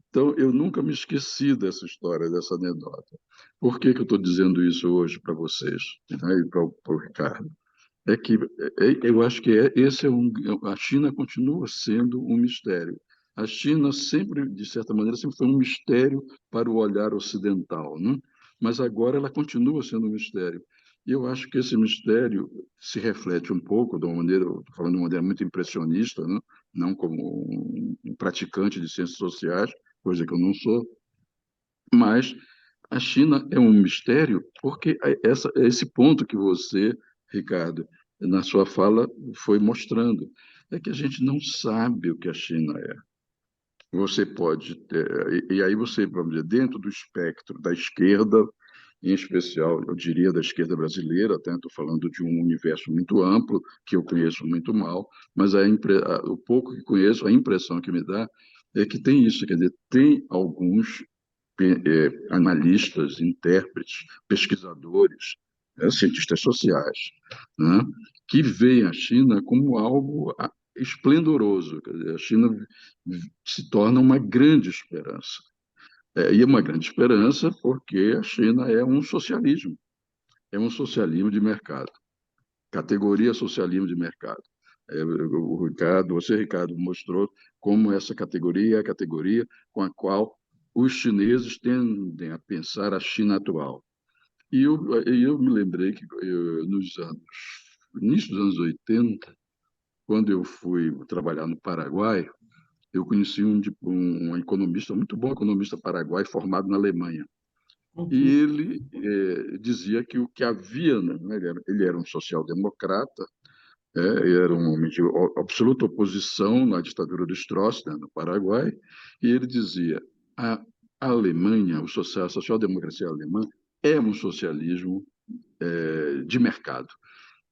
[SPEAKER 6] Então, eu nunca me esqueci dessa história, dessa anedota. Por que que eu estou dizendo isso hoje para vocês, né, e para o Ricardo? É que eu acho que esse a China continua sendo um mistério. A China sempre, de certa maneira, sempre foi um mistério para o olhar ocidental, né? Mas agora ela continua sendo um mistério. E eu acho que esse mistério se reflete um pouco, de uma maneira, estou falando de uma maneira muito impressionista, né? Não como um praticante de ciências sociais, coisa que eu não sou, mas a China é um mistério porque esse ponto que você, Ricardo, na sua fala foi mostrando, é que a gente não sabe o que a China é. Você pode ter, e aí você, vamos dizer, dentro do espectro da esquerda, em especial, eu diria da esquerda brasileira, até estou falando de um universo muito amplo, que eu conheço muito mal, mas o pouco que conheço, a impressão que me dá é que tem isso, quer dizer, tem alguns analistas, intérpretes, pesquisadores, cientistas sociais, né, que veem a China como algo esplendoroso. Quer dizer, a China se torna uma grande esperança. E é uma grande esperança porque a China é um socialismo de mercado, categoria socialismo de mercado. Você, Ricardo, mostrou como essa categoria é a categoria com a qual os chineses tendem a pensar a China atual. E eu me lembrei que início dos anos 80, quando eu fui trabalhar no Paraguai, eu conheci um economista, muito bom economista paraguai, formado na Alemanha. E ele dizia que o que havia, né, ele era um social-democrata, era um homem de absoluta oposição na ditadura do Stroessner, no Paraguai, e ele dizia: a Alemanha, a social-democracia alemã, é um socialismo de mercado.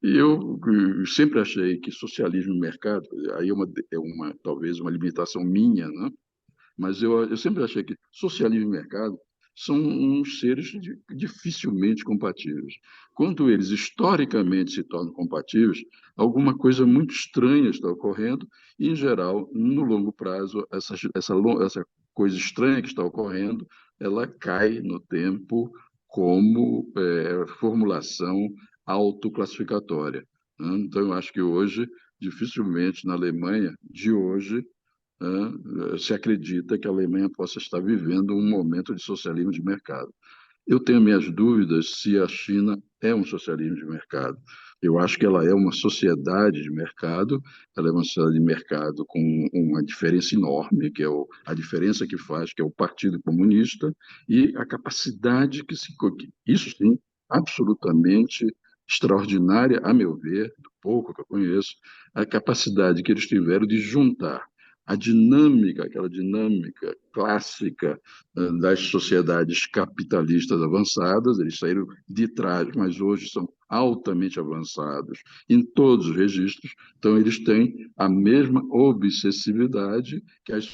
[SPEAKER 6] E eu sempre achei que socialismo e mercado, aí talvez uma limitação minha, né? Mas eu sempre achei que socialismo e mercado são uns seres dificilmente compatíveis. Quando eles historicamente se tornam compatíveis, alguma coisa muito estranha está ocorrendo e, em geral, no longo prazo, essa coisa estranha que está ocorrendo, ela cai no tempo como formulação autoclassificatória, né? Então, eu acho que hoje, dificilmente na Alemanha de hoje, se acredita que a Alemanha possa estar vivendo um momento de socialismo de mercado. Eu tenho minhas dúvidas se a China é um socialismo de mercado. Eu acho que ela é uma sociedade de mercado, ela é uma sociedade de mercado com uma diferença enorme, que é a diferença que faz, que é o Partido Comunista, e a capacidade isso sim, absolutamente extraordinária, a meu ver, do pouco que eu conheço, a capacidade que eles tiveram de juntar a dinâmica, aquela dinâmica clássica das sociedades capitalistas avançadas, eles saíram de trás, mas hoje são altamente avançados em todos os registros, então eles têm a mesma obsessividade que as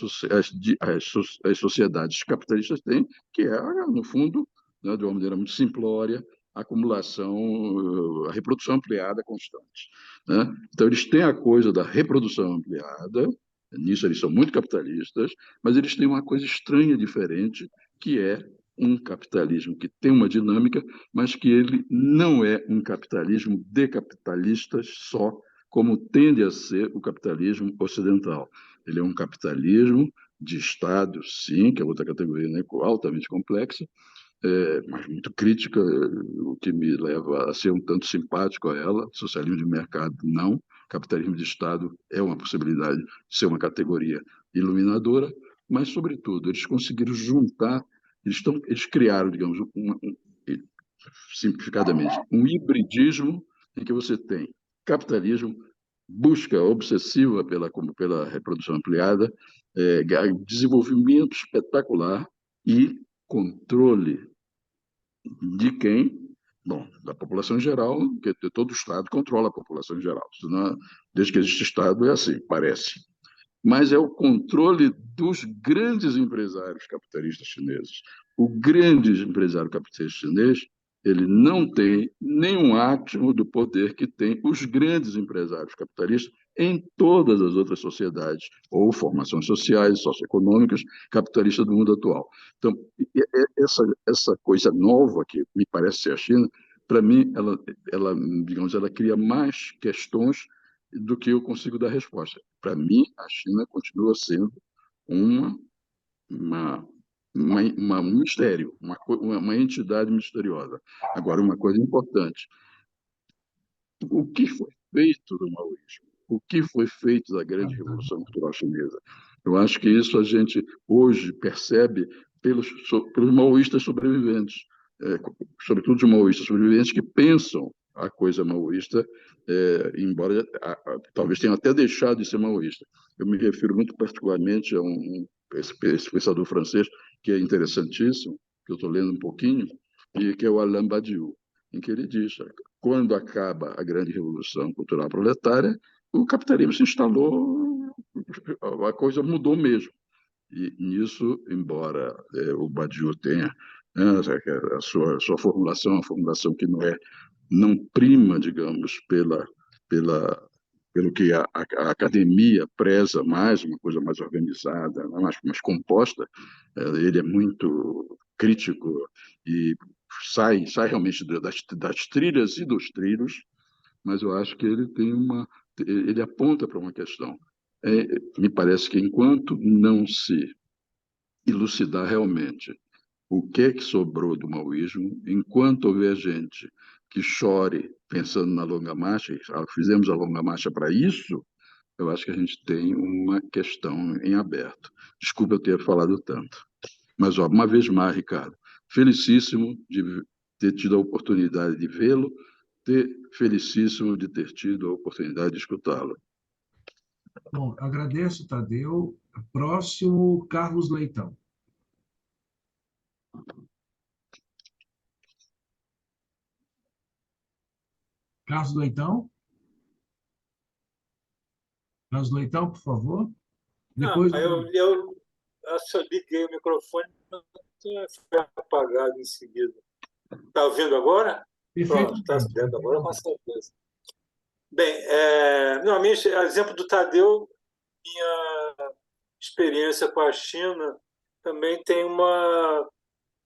[SPEAKER 6] sociedades capitalistas têm, que é, no fundo, né, de uma maneira muito simplória, a acumulação, a reprodução ampliada constante, né? Então, eles têm a coisa da reprodução ampliada, nisso eles são muito capitalistas, mas eles têm uma coisa estranha, diferente, que é um capitalismo que tem uma dinâmica, mas que ele não é um capitalismo de capitalistas só, como tende a ser o capitalismo ocidental. Ele é um capitalismo de Estado, sim, que é outra categoria, né, altamente complexa, mas muito crítica, o que me leva a ser um tanto simpático a ela. Socialismo de mercado, não. Capitalismo de Estado é uma possibilidade de ser uma categoria iluminadora, mas, sobretudo, eles conseguiram juntar, eles criaram, digamos, simplificadamente, um hibridismo em que você tem capitalismo, busca obsessiva pela reprodução ampliada, desenvolvimento espetacular e controle de quem? Bom, da população em geral, porque todo Estado controla a população em geral. Senão, desde que existe Estado, é assim, parece. Mas é o controle dos grandes empresários capitalistas chineses. O grande empresário capitalista chinês, ele não tem nenhum átimo do poder que tem os grandes empresários capitalistas em todas as outras sociedades ou formações sociais, socioeconômicas, capitalistas do mundo atual. Então, essa coisa nova que me parece ser a China, para mim, digamos, ela cria mais questões do que eu consigo dar resposta. Para mim, a China continua sendo uma, uma, um mistério, uma entidade misteriosa. Agora, uma coisa importante: o que foi feito do maoísmo? O que foi feito da grande revolução cultural chinesa? Eu acho que isso a gente hoje percebe pelos maoístas sobreviventes, sobretudo os maoístas sobreviventes que pensam a coisa maoísta, embora talvez tenham até deixado de ser maoísta. Eu me refiro muito particularmente a esse pensador francês, que é interessantíssimo, que eu estou lendo um pouquinho, e que é o Alain Badiou, em que ele diz: quando acaba a grande revolução cultural proletária, o capitalismo se instalou, a coisa mudou mesmo. E nisso, embora o Badiou tenha, né, a sua formulação, uma formulação que não prima, digamos, pelo que a academia preza mais, uma coisa mais organizada, mais composta, ele é muito crítico e sai realmente das trilhas e dos trilhos, mas eu acho que ele aponta para uma questão. Me parece que enquanto não se elucidar realmente o que é que sobrou do maoísmo, enquanto houver gente que chore pensando na longa marcha, fizemos a longa marcha para isso, eu acho que a gente tem uma questão em aberto. Desculpa eu ter falado tanto. Mas, ó, uma vez mais, Ricardo, felicíssimo de ter tido a oportunidade de vê-lo, felicíssimo de ter tido a oportunidade de escutá-lo.
[SPEAKER 1] Bom, agradeço, Tadeu. Próximo, Carlos Leitão. Carlos Leitão? Carlos Leitão, por favor. Depois
[SPEAKER 7] eu só liguei o microfone, foi apagado em seguida. Está ouvindo agora? Pronto, está vendo agora com certeza. Bem, normalmente, exemplo do Tadeu, minha experiência com a China também tem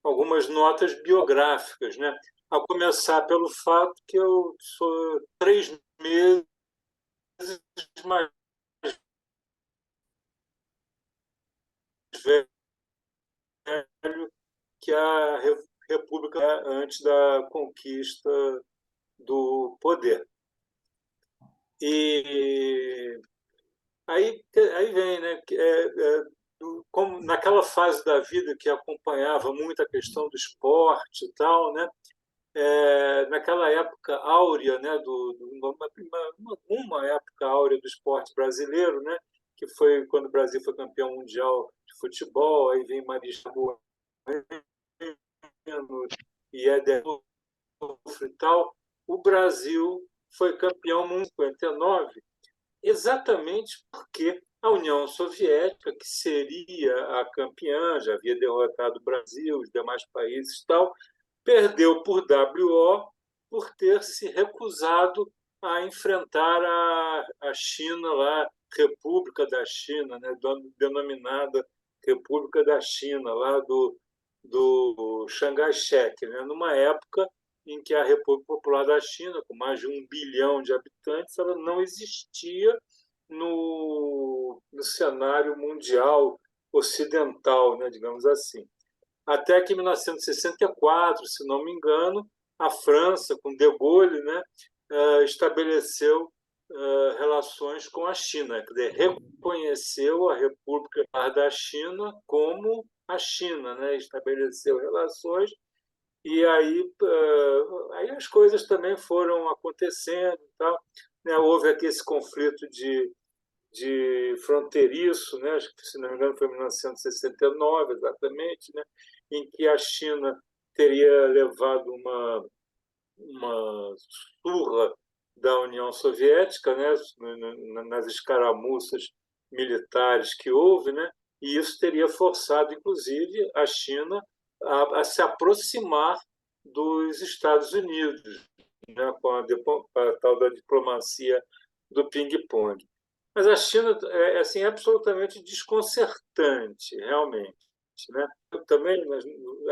[SPEAKER 7] algumas notas biográficas, né? A começar pelo fato que eu sou 3 meses mais velho que a República antes da conquista do poder. E aí vem, né? Como naquela fase da vida que acompanhava muito a questão do esporte e tal, né? Naquela época áurea, né? Uma época áurea do esporte brasileiro, né? Que foi quando o Brasil foi campeão mundial de futebol, aí vem Marista Bueno e Éder e tal. o Brasil foi campeão mundial em 59, exatamente porque a União Soviética, que seria a campeã, já havia derrotado o Brasil, os demais países e tal, perdeu por WO por ter se recusado a enfrentar a China lá, República da China, né, denominada República da China, lá do Chiang Kai-shek, né, numa época em que a República Popular da China, com mais de 1 bilhão de habitantes, ela não existia no cenário mundial ocidental, né, digamos assim. Até que em 1964, se não me engano, a França, com de Gaulle, né, estabeleceu relações com a China, quer dizer, reconheceu a República da China como a China, né, estabeleceu relações, e aí as coisas também foram acontecendo e tal, né, houve aqui esse conflito de fronteiriço, né, acho que, se não me engano, foi em 1969, exatamente, né, em que a China teria levado uma surra da União Soviética, né, nas escaramuças militares que houve, né, e isso teria forçado, inclusive, a China a se aproximar dos Estados Unidos, né, com a tal da diplomacia do ping-pong. Mas a China é assim, absolutamente desconcertante, realmente. Né? Eu também,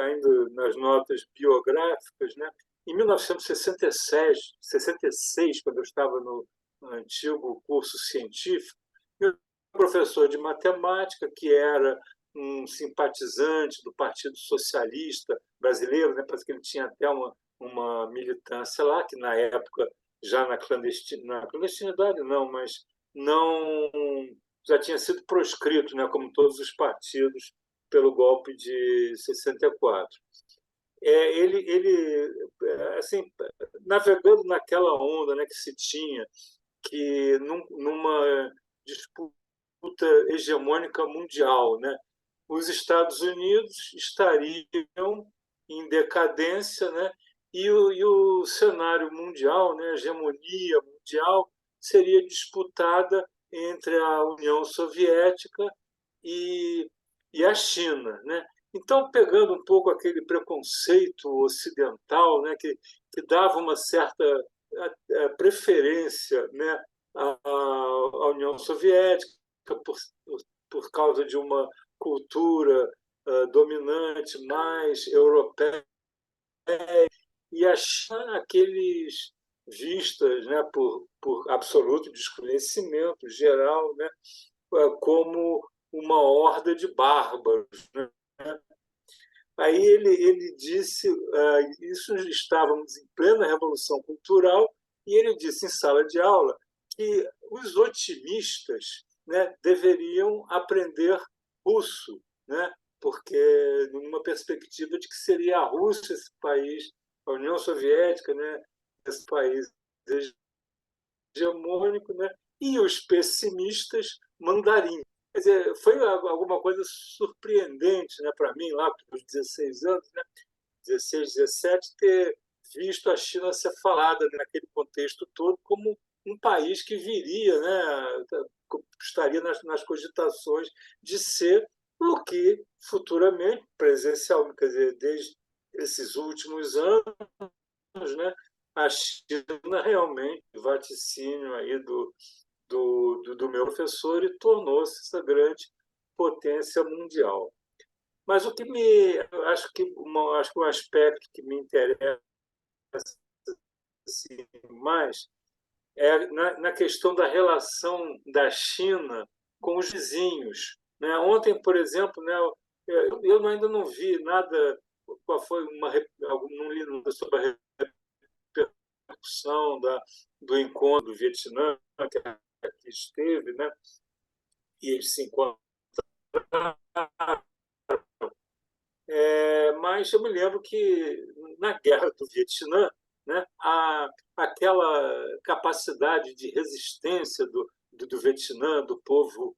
[SPEAKER 7] ainda nas notas biográficas, né? Em 1966, quando eu estava no antigo curso científico, meu professor de matemática, que era um simpatizante do Partido Socialista Brasileiro, né? Parece que ele tinha até uma militância lá, que na época, já na clandestinidade não, mas não já tinha sido proscrito, né, como todos os partidos, pelo golpe de 64. Ele assim, navegando naquela onda, né, que se tinha, que numa disputa hegemônica mundial, né, os Estados Unidos estariam em decadência, né, e o cenário mundial, né, a hegemonia mundial, seria disputada entre a União Soviética e a China, né? Então, pegando um pouco aquele preconceito ocidental, né, que dava uma certa preferência, né, à União Soviética por causa de uma cultura dominante mais europeia, e a China, aqueles vistas, né, por absoluto desconhecimento geral, né, como uma horda de bárbaros. Né? Aí ele disse, isso estávamos em plena Revolução Cultural, e ele disse em sala de aula que os otimistas, né, deveriam aprender russo, né, porque numa perspectiva de que seria a Rússia esse país, a União Soviética, né, esse país hegemônico, né, e os pessimistas mandarim. Quer dizer, foi alguma coisa surpreendente, né, para mim, lá pelos 16 anos, né, 16, 17, ter visto a China ser falada naquele contexto todo como um país que viria, né, estaria nas cogitações de ser o que futuramente, presencialmente, quer dizer, desde esses últimos anos, né, a China realmente, vaticínio aí do meu professor, e tornou-se essa grande potência mundial. Mas o que acho que um aspecto que me interessa assim, mais é na questão da relação da China com os vizinhos. Né? Ontem, por exemplo, né, eu ainda não vi nada, qual foi não li nada sobre a repercussão do encontro do Vietnã, que esteve, né? E eles se encontraram. Mas eu me lembro que na guerra do Vietnã, né, aquela capacidade de resistência do Vietnã, do povo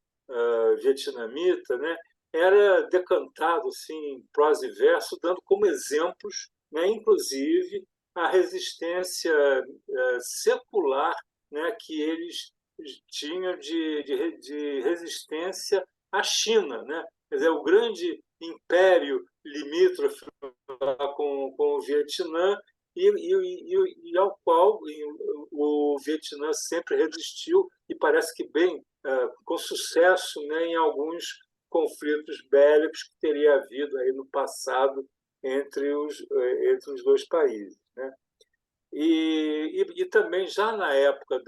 [SPEAKER 7] vietnamita, né, era decantado assim, em prosa e verso, dando como exemplos, né, inclusive a resistência secular, né, que eles tinham de resistência à China, né? Quer dizer, o grande império limítrofe com o Vietnã e ao qual o Vietnã sempre resistiu e parece que bem com sucesso, né, em alguns conflitos bélicos que teria havido aí no passado entre os dois países, né? E também já na época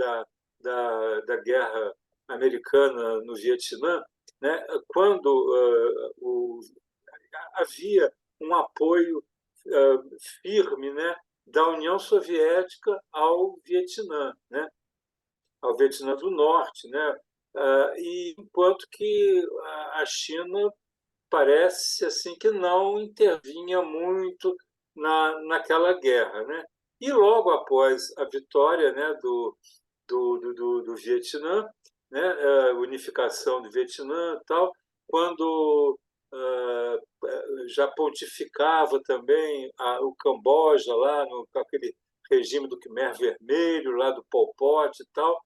[SPEAKER 7] da guerra americana no Vietnã, né, quando havia um apoio firme, né, da União Soviética ao Vietnã, né, ao Vietnã do Norte, né, e enquanto que a China parece assim que não intervinha muito naquela guerra, né? E logo após a vitória, né, do Vietnã, né, a unificação do Vietnã, e tal, quando já pontificava também o Camboja lá com aquele regime do Khmer Vermelho, lá do Pol Pot e tal,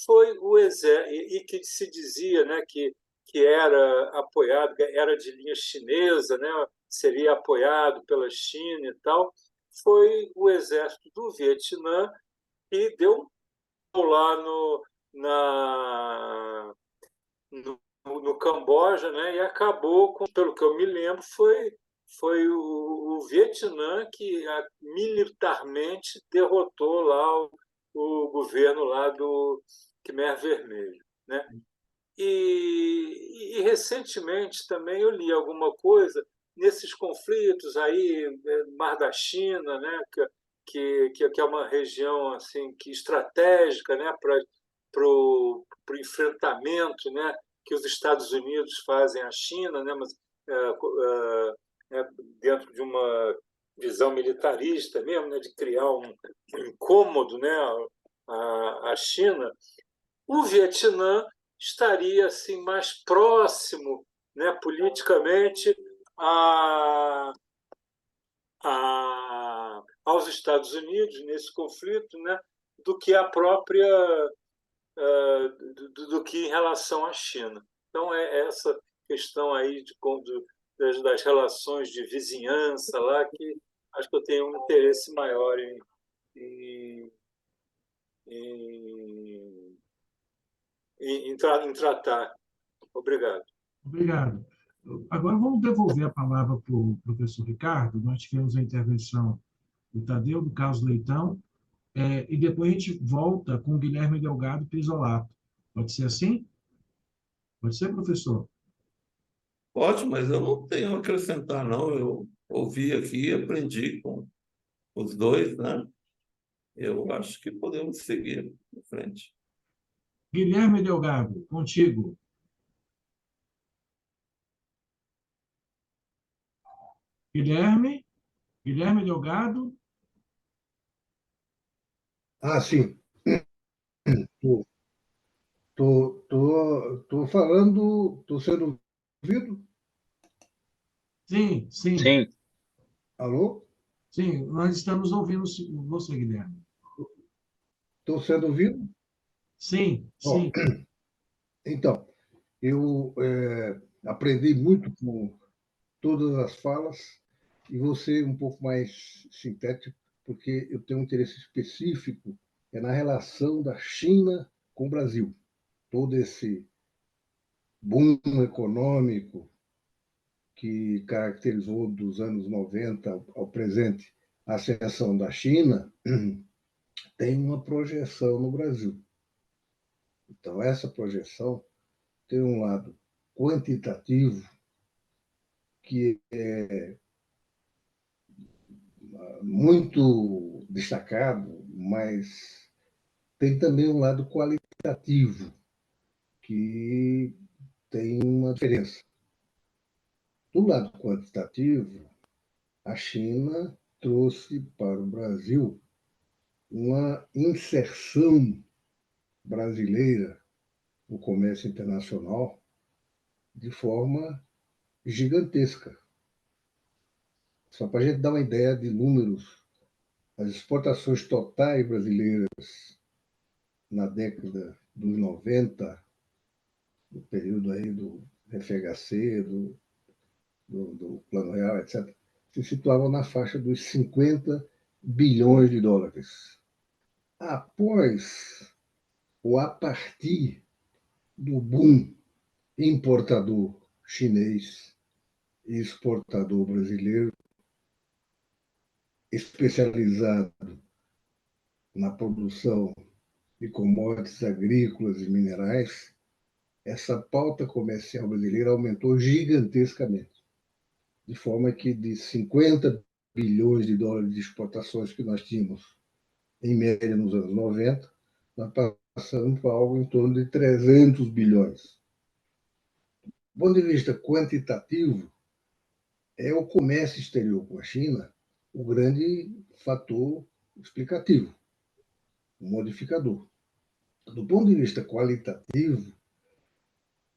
[SPEAKER 7] foi o exército e que se dizia, né, que era apoiado, era de linha chinesa, né, seria apoiado pela China e tal, foi o exército do Vietnã que deu lá no Camboja, né, e acabou com, pelo que eu me lembro, foi o Vietnã que militarmente derrotou lá o governo lá do Khmer Vermelho, né? E recentemente também eu li alguma coisa nesses conflitos aí, Mar da China, né, que é uma região assim que estratégica, né, para o enfrentamento, né, que os Estados Unidos fazem à China, né, mas dentro de uma visão militarista mesmo, né, de criar um incômodo, né, à China. O Vietnã estaria assim mais próximo, né, politicamente aos Estados Unidos nesse conflito, né, do que a própria do que em relação à China. Então é essa questão aí das relações de vizinhança lá que acho que eu tenho um interesse maior em, em, em tratar. Obrigado.
[SPEAKER 1] Obrigado. Agora vamos devolver a palavra para o professor Ricardo. Nós tivemos a intervenção do Tadeu, do Carlos Leitão, e depois a gente volta com o Guilherme Delgado Pisolato. Pode ser assim? Pode ser, professor?
[SPEAKER 2] Ótimo, mas eu não tenho a acrescentar, não. Eu ouvi aqui e aprendi com os dois, né? Eu acho que podemos seguir em frente.
[SPEAKER 1] Guilherme Delgado, contigo. Guilherme Delgado.
[SPEAKER 8] Sim. Tô falando, tô sendo ouvido?
[SPEAKER 1] Sim, sim.
[SPEAKER 3] Sim,
[SPEAKER 8] Alô?
[SPEAKER 1] Sim, nós estamos ouvindo você, Guilherme.
[SPEAKER 8] Estou sendo ouvido?
[SPEAKER 1] Sim,
[SPEAKER 8] Bom,
[SPEAKER 1] sim.
[SPEAKER 8] então, eu aprendi muito com todas as falas e vou ser um pouco mais sintético, porque eu tenho um interesse específico na relação da China com o Brasil. Todo esse boom econômico que caracterizou dos anos 90 ao presente a ascensão da China tem uma projeção no Brasil. Então, essa projeção tem um lado quantitativo, que é muito destacado, mas tem também um lado qualitativo, que tem uma diferença. Do lado quantitativo, a China trouxe para o Brasil uma inserção brasileira no comércio internacional de forma gigantesca. Só para a gente dar uma ideia de números, as exportações totais brasileiras na década dos 90, no período aí do FHC, do Plano Real, etc., se situavam na faixa dos 50 bilhões de dólares. Após ou a partir do boom importador chinês e exportador brasileiro, especializado na produção de commodities agrícolas e minerais, essa pauta comercial brasileira aumentou gigantescamente, de forma que de 50 bilhões de dólares de exportações que nós tínhamos, em média, nos anos 90, nós passamos para algo em torno de 300 bilhões. Do ponto de vista quantitativo, é o comércio exterior com a China o grande fator explicativo, o modificador. Do ponto de vista qualitativo,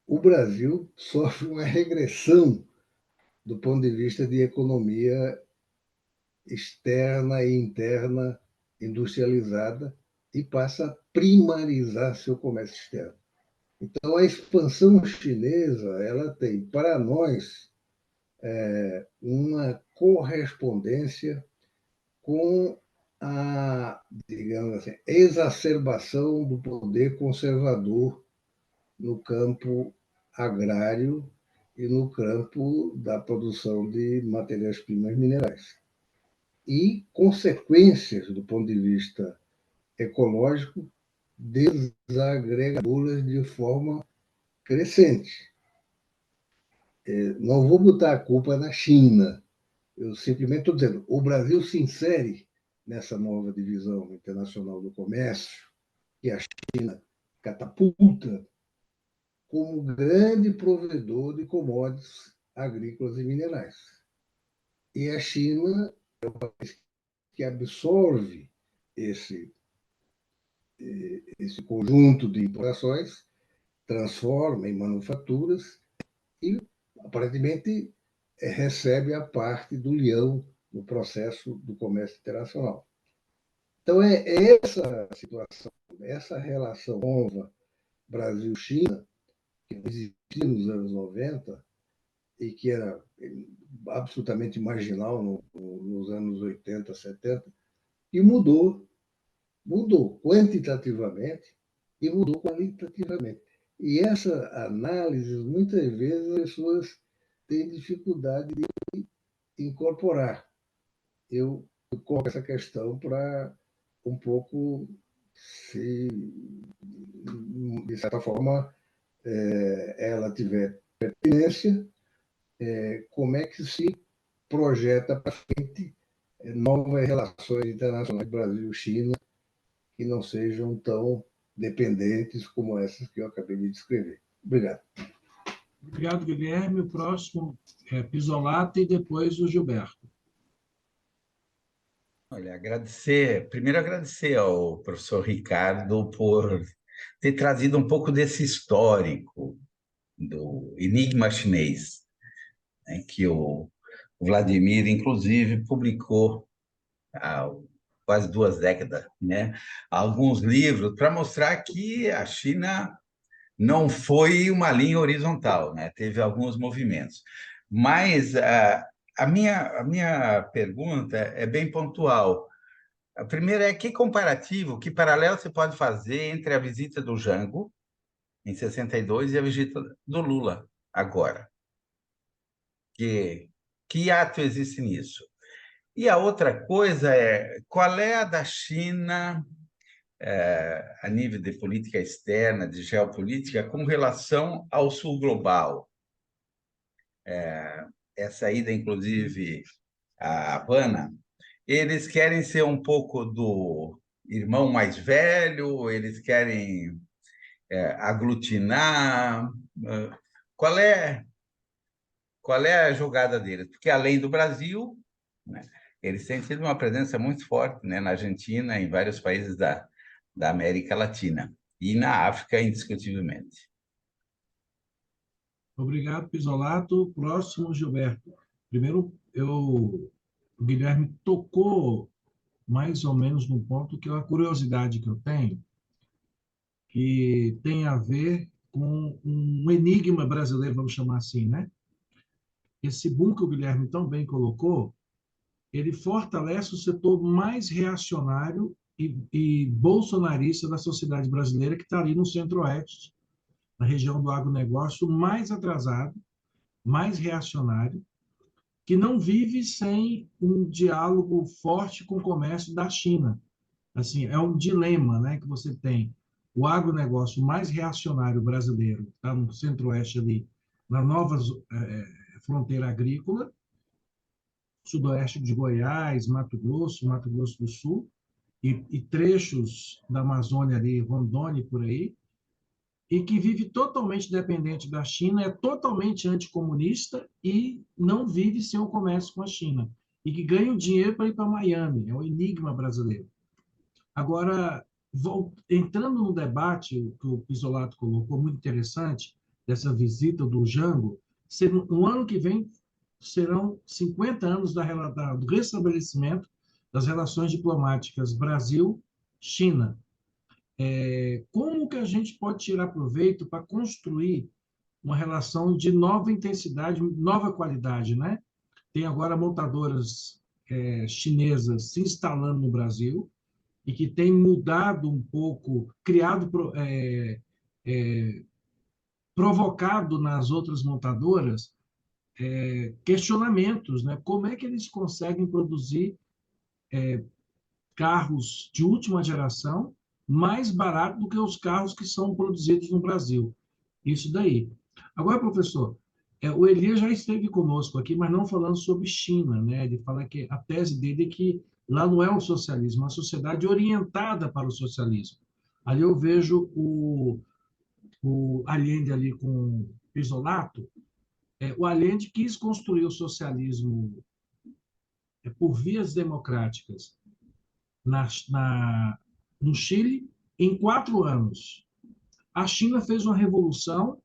[SPEAKER 8] o Brasil sofre uma regressão do ponto de vista de economia externa e interna industrializada e passa a primarizar seu comércio externo. Então, a expansão chinesa ela tem, para nós, uma correspondência com a, digamos assim, exacerbação do poder conservador no campo agrário e no campo da produção de matérias-primas minerais. E consequências, do ponto de vista ecológico, desagregadoras de forma crescente. Não vou botar a culpa na China. Eu simplesmente estou dizendo, o Brasil se insere nessa nova divisão internacional do comércio, que a China catapulta como grande provedor de commodities agrícolas e minerais. E a China é o país que absorve esse conjunto de importações, transforma em manufaturas e, aparentemente, recebe a parte do leão no processo do comércio internacional. Então, é essa situação, essa relação nova Brasil-China, que existia nos anos 90 e que era absolutamente marginal nos anos 80, 70, e mudou quantitativamente e mudou qualitativamente. E essa análise, muitas vezes, as pessoas têm dificuldade de incorporar. Eu coloco essa questão para um pouco, se, de certa forma, ela tiver pertinência, como é que se projeta para frente novas relações internacionais Brasil-China que não sejam tão dependentes como essas que eu acabei de descrever. Obrigado.
[SPEAKER 1] Obrigado, Guilherme. O próximo é Pizzolato e depois o Gilberto.
[SPEAKER 9] Olha, primeiro agradecer ao professor Ricardo por ter trazido um pouco desse histórico do enigma chinês, né, que o Vladimir, inclusive, publicou há quase 2 décadas, né, alguns livros para mostrar que a China não foi uma linha horizontal, né, teve alguns movimentos. Mas a minha pergunta é bem pontual. A primeira é que comparativo, que paralelo você pode fazer entre a visita do Jango, em 62, e a visita do Lula, agora? Que ato existe nisso? E a outra coisa é, qual é a da China, a nível de política externa, de geopolítica, com relação ao sul global? Essa ida, inclusive, a Havana, eles querem ser um pouco do irmão mais velho, eles querem aglutinar. Qual é a jogada deles? Porque, além do Brasil, né, eles têm tido uma presença muito forte, né, na Argentina, em vários países da América Latina e na África, indiscutivelmente.
[SPEAKER 1] Obrigado, Pizzolato. Próximo, Gilberto. Primeiro, o Guilherme tocou mais ou menos num ponto que é uma curiosidade que eu tenho, que tem a ver com um enigma brasileiro, vamos chamar assim, né? Esse boom que o Guilherme tão bem colocou, ele fortalece o setor mais reacionário e bolsonarista da sociedade brasileira, que está ali no centro-oeste, na região do agronegócio, mais atrasado, mais reacionário, que não vive sem um diálogo forte com o comércio da China. Assim, é um dilema, né, que você tem o agronegócio mais reacionário brasileiro, está no centro-oeste ali, na nova fronteira agrícola, sudoeste de Goiás, Mato Grosso do Sul, e trechos da Amazônia ali, Rondônia e por aí, e que vive totalmente dependente da China, é totalmente anticomunista e não vive sem o comércio com a China, e que ganha o dinheiro para ir para Miami, é o enigma brasileiro. Agora, entrando no debate que o Pisolato colocou, muito interessante, dessa visita do Jango, no ano que vem serão 50 anos do restabelecimento das relações diplomáticas Brasil-China. Como que a gente pode tirar proveito para construir uma relação de nova intensidade, nova qualidade, né? Tem agora montadoras chinesas se instalando no Brasil e que tem mudado um pouco, provocado nas outras montadoras questionamentos, né? Como é que eles conseguem produzir carros de última geração mais barato do que os carros que são produzidos no Brasil? Isso daí. Agora, professor, o Elias já esteve conosco aqui, mas não falando sobre China, né? Ele fala que a tese dele é que lá não é um socialismo, é uma sociedade orientada para o socialismo. Ali eu vejo o Allende ali com o Pisolato. O Allende quis construir o socialismo por vias democráticas no Chile em 4 anos. A China fez uma revolução,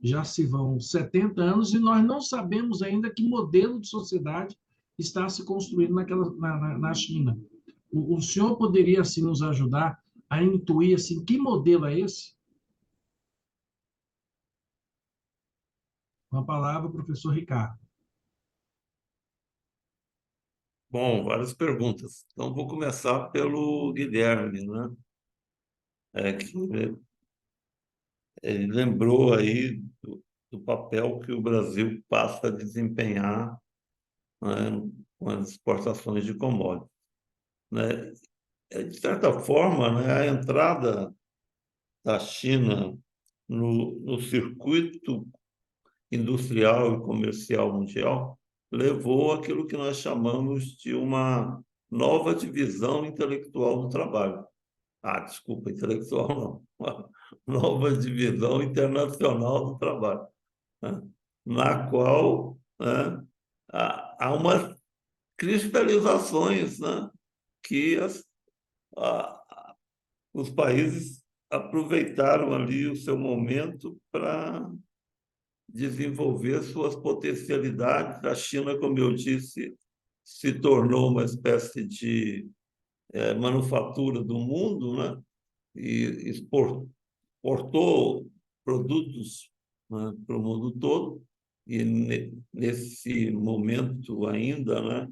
[SPEAKER 1] já se vão 70 anos, e nós não sabemos ainda que modelo de sociedade está se construindo na China. O senhor poderia, assim, nos ajudar a intuir, assim, que modelo é esse? Com a palavra, professor Ricardo.
[SPEAKER 2] Bom, várias perguntas. Então, vou começar pelo Guilherme, né? Que ele lembrou aí do papel que o Brasil passa a desempenhar, né, com as exportações de commodities, né? De certa forma, né, a entrada da China no circuito industrial e comercial mundial levou àquilo que nós chamamos de uma nova divisão intelectual do trabalho. Desculpa, intelectual não. Uma nova divisão internacional do trabalho, né? Na qual, né, há umas cristalizações, né, que os países aproveitaram ali o seu momento para desenvolver suas potencialidades. A China, como eu disse, se tornou uma espécie de manufatura do mundo, né? E exportou produtos, né, para o mundo todo, e nesse momento ainda, né,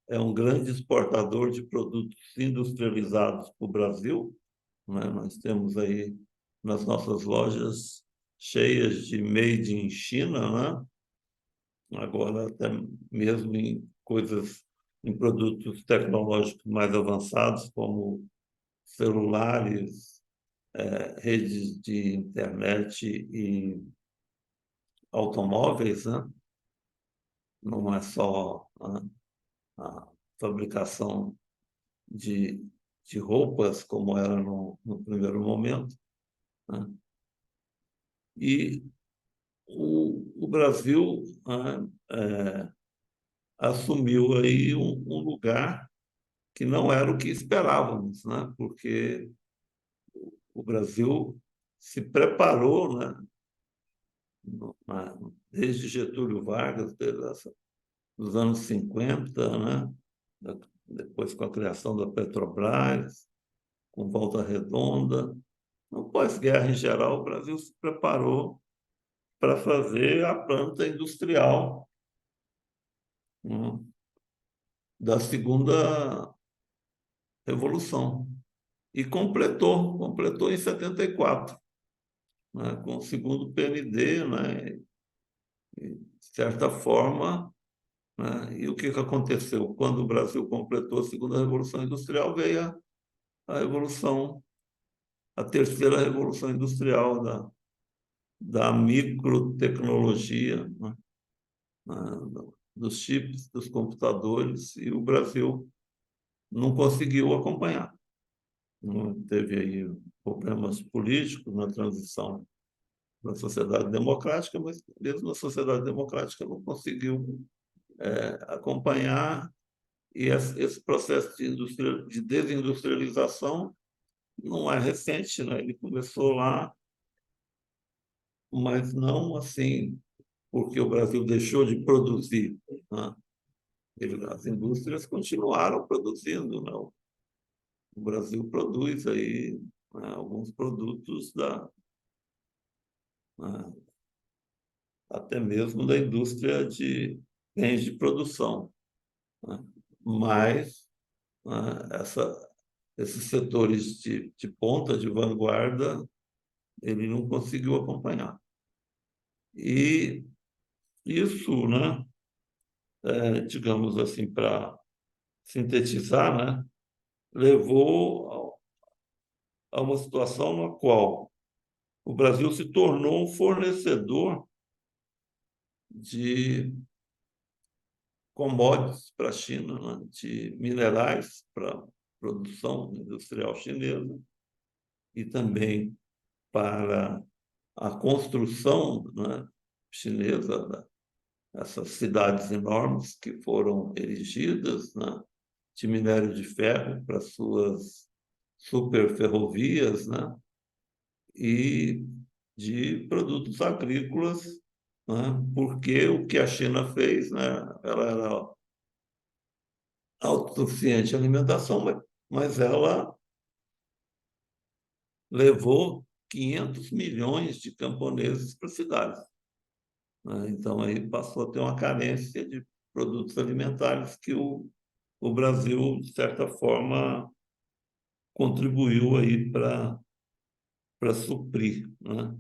[SPEAKER 2] é um grande exportador de produtos industrializados para o Brasil, né? Nós temos aí nas nossas lojas cheias de made in China, né? Agora até mesmo em coisas, em produtos tecnológicos mais avançados, como celulares, redes de internet e automóveis, né? Não é só a fabricação de roupas, como era no primeiro momento, né? E o Brasil, né, assumiu aí um lugar que não era o que esperávamos, né? Porque o Brasil se preparou, né, desde Getúlio Vargas, nos anos 50, né, depois com a criação da Petrobras, com Volta Redonda. No pós-guerra, em geral, o Brasil se preparou para fazer a planta industrial, né, da segunda revolução. E completou em 74, né, com o segundo PND, né, de certa forma, né, e o que aconteceu? Quando o Brasil completou a segunda revolução industrial, veio a revolução, a terceira revolução industrial da microtecnologia, né, dos chips, dos computadores, e o Brasil não conseguiu acompanhar. Teve aí problemas políticos na transição da sociedade democrática, mas mesmo a sociedade democrática não conseguiu acompanhar, e esse processo de desindustrialização não é recente, né? Ele começou lá, mas não assim porque o Brasil deixou de produzir, né? As indústrias continuaram produzindo, né? O Brasil produz aí, né, alguns produtos né, até mesmo da indústria de bens de produção, né? Mas, né, esses setores de ponta, de vanguarda, ele não conseguiu acompanhar. E isso, né, digamos assim, para sintetizar, né, levou a uma situação na qual o Brasil se tornou um fornecedor de commodities para a China, né, de minerais para a produção industrial chinesa e também para a construção, né, chinesa, essas cidades enormes que foram erigidas, né, de minério de ferro para suas superferrovias, né, e de produtos agrícolas, né, porque o que a China fez, né, ela era autossuficiente em alimentação, mas ela levou 500 milhões de camponeses para as cidades, né? Então, aí passou a ter uma carência de produtos alimentares que o Brasil, de certa forma, contribuiu aí para suprir, né?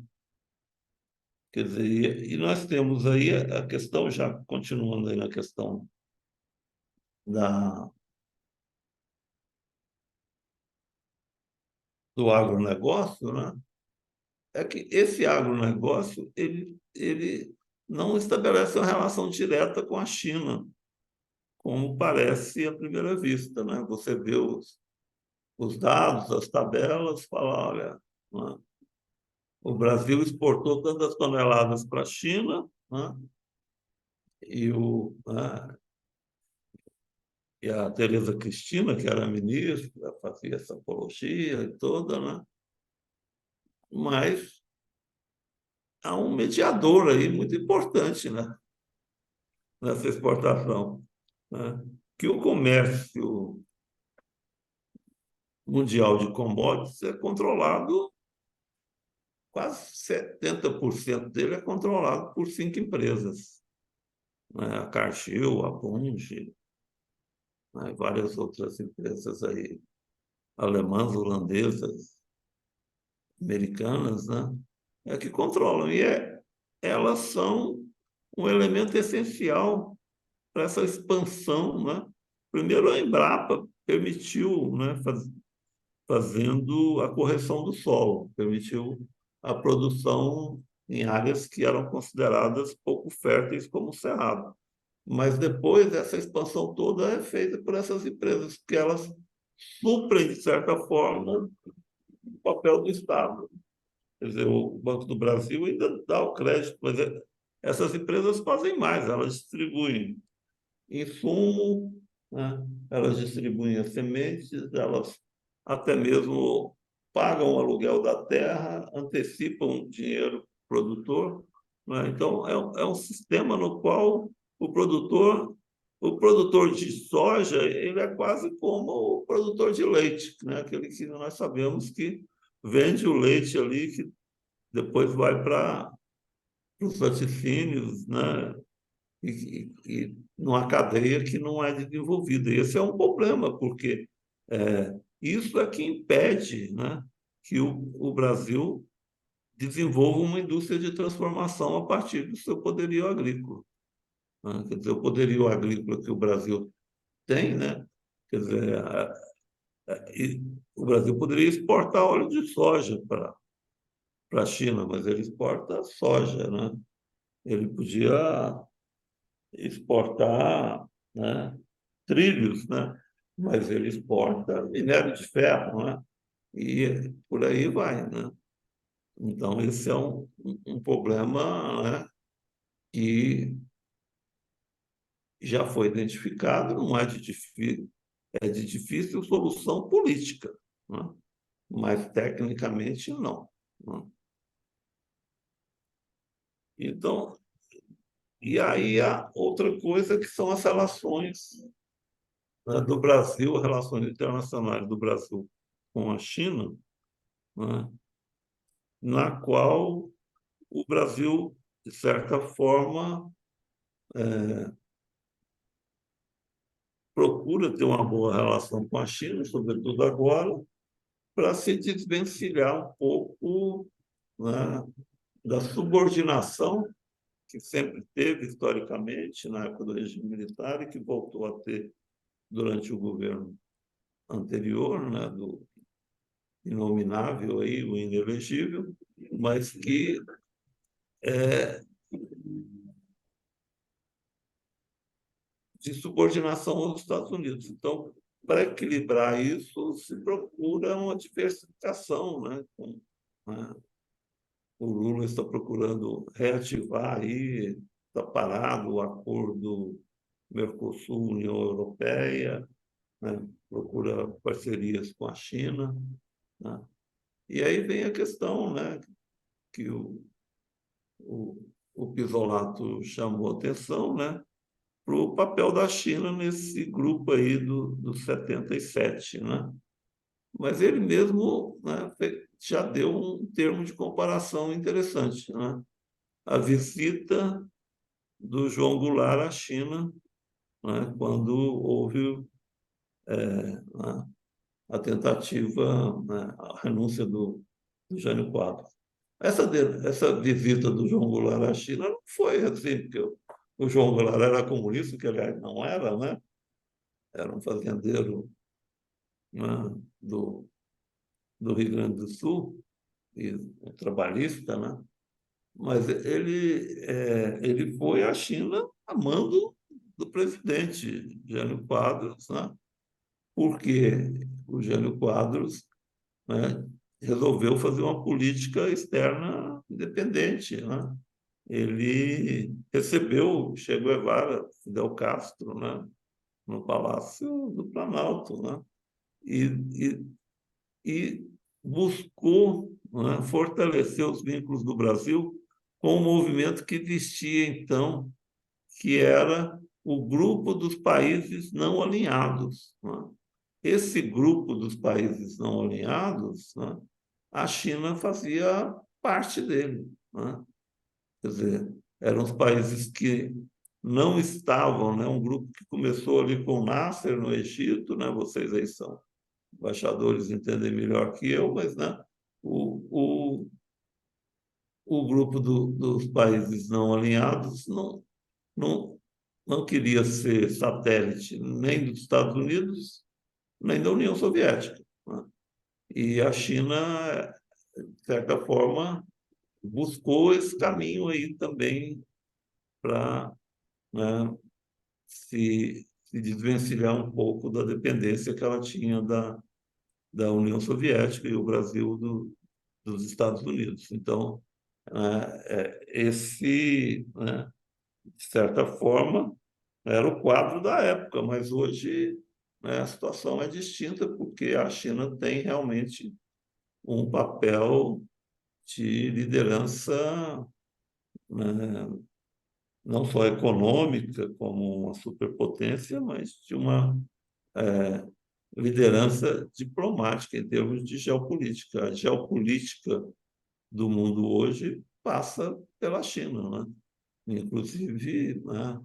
[SPEAKER 2] Quer dizer, e nós temos aí a questão, já continuando aí na questão do agronegócio, né? É que esse agronegócio ele não estabelece uma relação direta com a China, como parece à primeira vista, né? Você vê os dados, as tabelas, fala, olha, né, o Brasil exportou tantas toneladas para a China, né, né, e a Tereza Cristina, que era ministra, fazia essa apologia e toda, né? Mas há um mediador aí muito importante, né, nessa exportação, né? Que o comércio mundial de commodities é controlado, quase 70% dele é controlado por 5 empresas, né? A Cargill, a Bunge, né? Várias outras empresas aí, alemãs, holandesas, americanas, né? É que controlam. E elas são um elemento essencial para essa expansão, né? Primeiro, a Embrapa permitiu, né, fazendo a correção do solo, permitiu a produção em áreas que eram consideradas pouco férteis, como o Cerrado. Mas depois, essa expansão toda é feita por essas empresas, que elas suprem, de certa forma, o papel do Estado. Quer dizer, o Banco do Brasil ainda dá o crédito, mas essas empresas fazem mais, elas distribuem insumo, né? Elas distribuem as sementes, elas até mesmo pagam o aluguel da terra, antecipam dinheiro para o produtor, né? Então, é um sistema no qual o produtor o produtor de soja ele é quase como o produtor de leite, né? Aquele que nós sabemos que vende o leite ali, que depois vai para os laticínios, né? E numa cadeia que não é desenvolvida. E esse é um problema, porque isso é que impede, né, que o Brasil desenvolva uma indústria de transformação a partir do seu poderio agrícola, né? Quer dizer, o poderio agrícola que o Brasil tem, né? Quer dizer, o Brasil poderia exportar óleo de soja para a China, mas ele exporta soja, né? Ele podia exportar, né, trilhos, né? Mas ele exporta minério de ferro, né? E por aí vai, né? Então, esse é um problema, né, que já foi identificado, não é é de difícil solução política, né? Mas tecnicamente não, né? Então, e aí há outra coisa que são as relações, né, do Brasil, as relações internacionais do Brasil com a China, né, na qual o Brasil, de certa forma, procura ter uma boa relação com a China, sobretudo agora, para se desvencilhar um pouco, né, da subordinação que sempre teve historicamente na época do regime militar e que voltou a ter durante o governo anterior, né, do inominável aí, o inelegível, mas que de subordinação aos Estados Unidos. Então, para equilibrar isso, se procura uma diversificação, né? Né? O Lula está procurando reativar aí, está parado o acordo Mercosul-União Europeia, né? Procura parcerias com a China, né? E aí vem a questão, né, que o Pisolato chamou atenção, né, para o papel da China nesse grupo aí do 77, né? Mas ele mesmo, né, já deu um termo de comparação interessante, né? A visita do João Goulart à China, né, quando houve, né, a tentativa, né, a renúncia do Jânio Quadros. Essa visita do João Goulart à China não foi assim, porque o João Goulart era comunista, que aliás não era, né? Era um fazendeiro, né, do Rio Grande do Sul, e um trabalhista, né? Mas ele foi à China a mando do presidente Jânio Quadros, né? Porque o Jânio Quadros, né, resolveu fazer uma política externa independente, né? Ele recebeu Che Guevara, Fidel Castro, né, no Palácio do Planalto, né? E, e buscou, né, fortalecer os vínculos do Brasil com o movimento que existia então, que era o grupo dos países não alinhados, né? Esse grupo dos países não alinhados, né, a China fazia parte dele, né? Quer dizer, eram os países que não estavam, né, um grupo que começou ali com Nasser no Egito, né? Vocês aí são embaixadores, entendem melhor que eu, mas, né, o, o, o grupo dos países não alinhados não, não queria ser satélite nem dos Estados Unidos, nem da União Soviética, né? E a China, de certa forma, buscou esse caminho aí também para, né, se desvencilhar um pouco da dependência que ela tinha da União Soviética e o Brasil dos Estados Unidos. Então, né, de certa forma, era o quadro da época, mas hoje, né, a situação é distinta, porque a China tem realmente um papel de liderança, né, não só econômica, como uma superpotência, mas de uma liderança diplomática em termos de geopolítica. A geopolítica do mundo hoje passa pela China, né? Inclusive, né,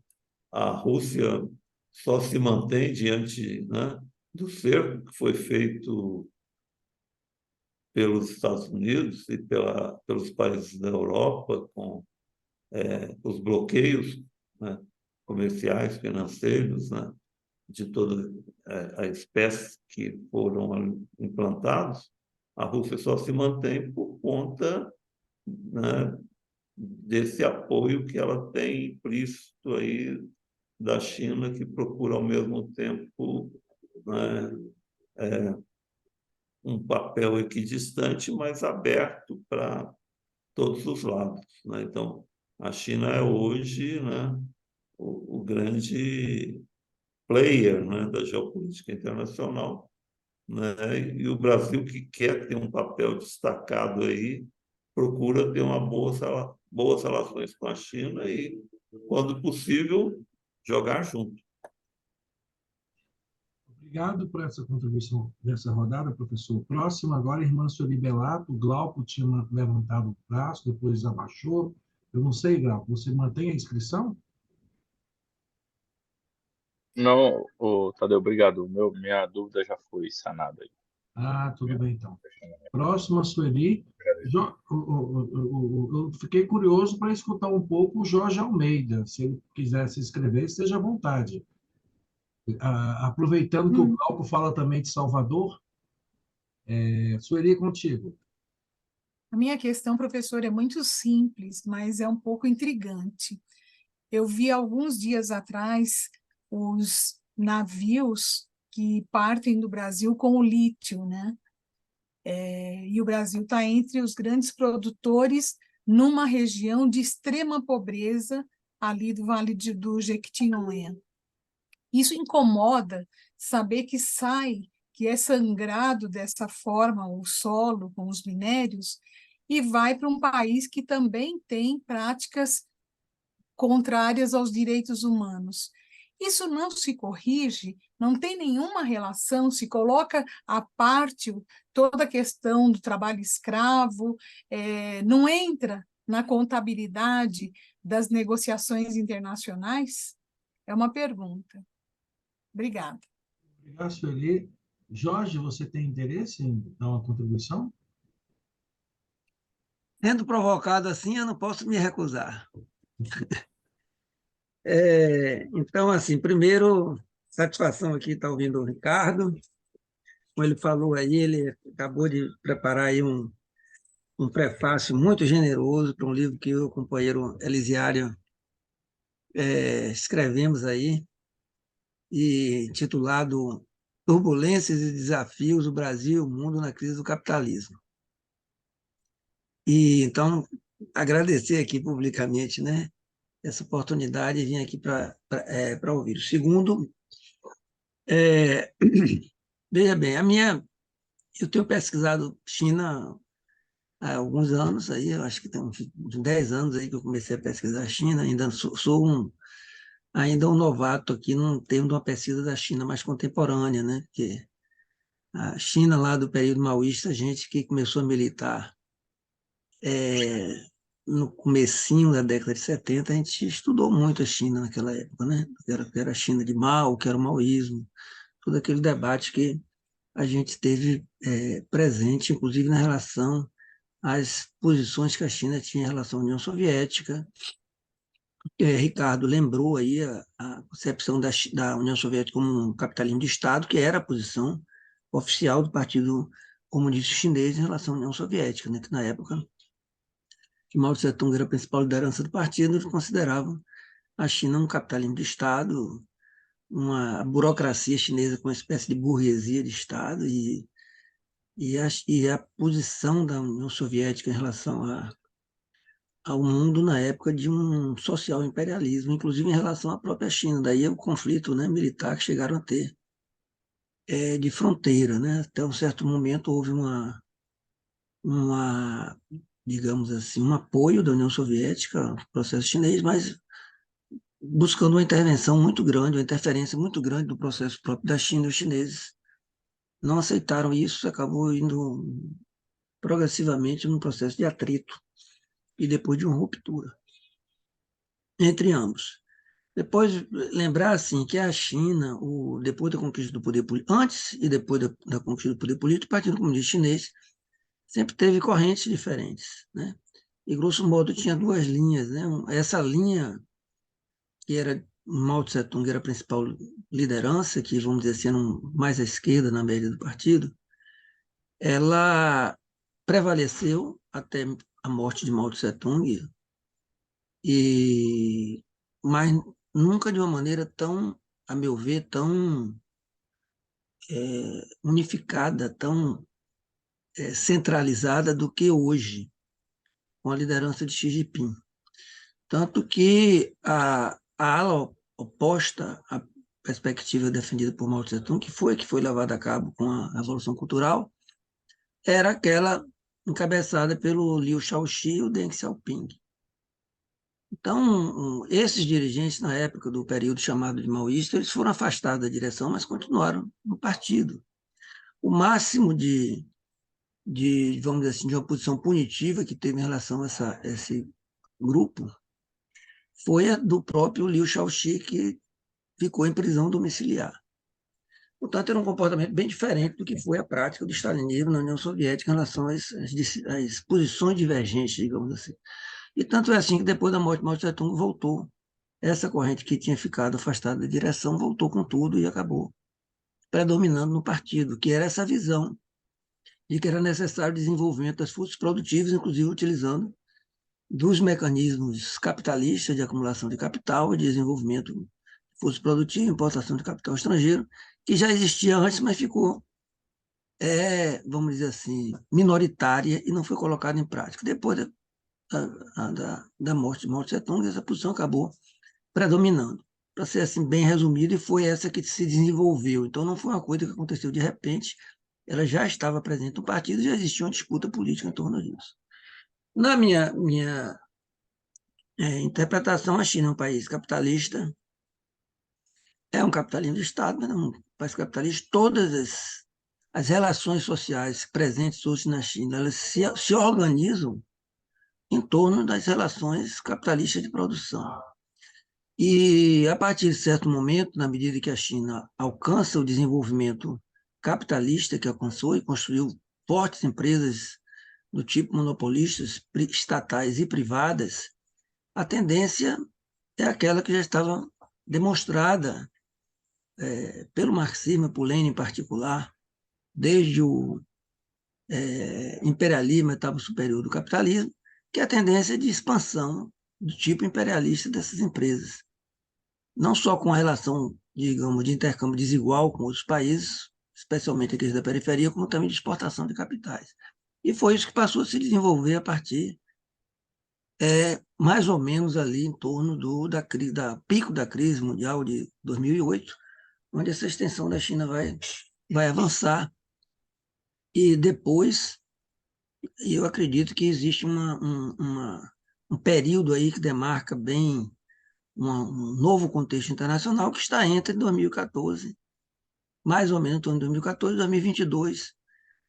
[SPEAKER 2] a Rússia só se mantém diante, né, do cerco que foi feito pelos Estados Unidos e pelos países da Europa, com os bloqueios, né, comerciais, financeiros, né, de toda a espécie que foram implantados. A Rússia só se mantém por conta, né, desse apoio que ela tem implícito aí da China, que procura ao mesmo tempo, né, um papel equidistante, mas aberto para todos os lados, né? Então, a China é hoje, né, o grande player, né, da geopolítica internacional, né? E o Brasil, que quer ter um papel destacado aí, procura ter boas relações com a China e, quando possível, jogar junto.
[SPEAKER 1] Obrigado por essa contribuição nessa rodada, professor. Próximo agora, irmã Sueli Bellato. O Glauco tinha levantado o braço, depois abaixou. Eu não sei, Glauco, você mantém a inscrição?
[SPEAKER 3] Não, Tadeu, obrigado. Minha dúvida já foi sanada aí.
[SPEAKER 1] Ah, tudo bem, então. Próximo, a Sueli. Eu fiquei curioso para escutar um pouco o Jorge Almeida. Se ele quiser se inscrever, esteja à vontade. Aproveitando que o Glauco fala também de Salvador, Sueli, contigo.
[SPEAKER 5] A minha questão, professor, é muito simples, mas é um pouco intrigante. Eu vi alguns dias atrás os navios que partem do Brasil com o lítio, né? E o Brasil está entre os grandes produtores numa região de extrema pobreza, ali do Vale do Jequitinhonha. Isso incomoda saber que é sangrado dessa forma o solo com os minérios e vai para um país que também tem práticas contrárias aos direitos humanos. Isso não se corrige, não tem nenhuma relação, se coloca à parte toda a questão do trabalho escravo, não entra na contabilidade das negociações internacionais? É uma pergunta. Obrigada.
[SPEAKER 1] Obrigado, Sueli. Jorge, você tem interesse em dar uma contribuição?
[SPEAKER 10] Sendo provocado assim, eu não posso me recusar. Então, assim, primeiro, satisfação aqui estar ouvindo o Ricardo. Como ele falou aí, ele acabou de preparar aí um prefácio muito generoso para um livro que eu e o companheiro Elisiário escrevemos aí, e intitulado Turbulências e Desafios do Brasil e o Mundo na Crise do Capitalismo. E, então, agradecer aqui publicamente, né, essa oportunidade de vir aqui para ouvir. Segundo, veja bem, eu tenho pesquisado China há alguns anos, aí, eu acho que tem uns 10 anos aí que eu comecei a pesquisar a China, ainda sou ainda um novato aqui no termo de uma pesquisa da China mais contemporânea, né, porque a China lá do período maoísta, a gente que começou a militar no comecinho da década de 70, a gente estudou muito a China naquela época, né? Que era a China de Mao, que era o maoísmo, todo aquele debate que a gente teve presente, inclusive na relação às posições que a China tinha em relação à União Soviética. Ricardo lembrou aí a concepção da União Soviética como um capitalismo de Estado, que era a posição oficial do Partido Comunista Chinês em relação à União Soviética, né? Que na época que Mao Tse-tung era a principal liderança do partido, eles consideravam a China um capitalismo de Estado, uma burocracia chinesa com uma espécie de burguesia de Estado, e a posição da União Soviética em relação ao mundo na época de um social imperialismo, inclusive em relação à própria China. Daí o conflito, né, militar que chegaram a ter de fronteira, né? Até um certo momento houve digamos assim, um apoio da União Soviética ao processo chinês, mas buscando uma intervenção muito grande, uma interferência muito grande do processo próprio da China, e os chineses não aceitaram isso, acabou indo progressivamente num processo de atrito e depois de uma ruptura entre ambos. Depois, lembrar assim, que a China, depois da conquista do poder político, antes e depois da conquista do poder político, o Partido Comunista Chinês sempre teve correntes diferentes, né? E, grosso modo, tinha duas linhas, né? Essa linha, que era Mao Tse-tung, era a principal liderança, que, vamos dizer assim, era mais à esquerda na média do partido, ela prevaleceu até a morte de Mao Tse-tung, mas nunca de uma maneira tão, a meu ver, tão unificada, tão centralizada do que hoje, com a liderança de Xi Jinping. Tanto que a ala oposta à perspectiva defendida por Mao Tse-tung, que foi levada a cabo com a Revolução Cultural, era aquela encabeçada pelo Liu Shaoqi e o Deng Xiaoping. Então, esses dirigentes, na época do período chamado de maoísta, eles foram afastados da direção, mas continuaram no partido. O máximo vamos dizer assim, de uma posição punitiva que teve em relação a esse grupo foi a do próprio Liu Shaoqi, que ficou em prisão domiciliar. Portanto, era um comportamento bem diferente do que foi a prática do stalinismo na União Soviética em relação às posições divergentes, digamos assim. E tanto é assim que depois da morte de Mao Tse-tung voltou. Essa corrente que tinha ficado afastada da direção voltou com tudo e acabou predominando no partido, que era essa visão de que era necessário o desenvolvimento das forças produtivas, inclusive utilizando dos mecanismos capitalistas de acumulação de capital e desenvolvimento de forças produtivas, importação de capital estrangeiro, que já existia antes, mas ficou, vamos dizer assim, minoritária e não foi colocada em prática. Depois da morte de Mao Tse-tung, essa posição acabou predominando. Para ser assim bem resumido, e foi essa que se desenvolveu. Então, não foi uma coisa que aconteceu de repente, ela já estava presente no partido, já existia uma disputa política em torno disso. Na minha interpretação, a China é um país capitalista, é um capitalismo de Estado, mas não é um país capitalista. Todas as relações sociais presentes hoje na China, elas se organizam em torno das relações capitalistas de produção. E, a partir de certo momento, na medida que a China alcança o desenvolvimento capitalista que alcançou e construiu fortes empresas do tipo monopolistas, estatais e privadas, a tendência é aquela que já estava demonstrada pelo marxismo, por Lenin em particular, desde o imperialismo, a etapa superior do capitalismo, que é a tendência de expansão do tipo imperialista dessas empresas. Não só com a relação, digamos, de intercâmbio desigual com outros países, especialmente aqueles da periferia, como também de exportação de capitais. E foi isso que passou a se desenvolver a partir, mais ou menos ali em torno do pico da crise mundial de 2008, onde essa extensão da China vai avançar. E depois, eu acredito que existe um período aí que demarca bem um novo contexto internacional que está entre 2014, mais ou menos em torno de 2014 e 2022,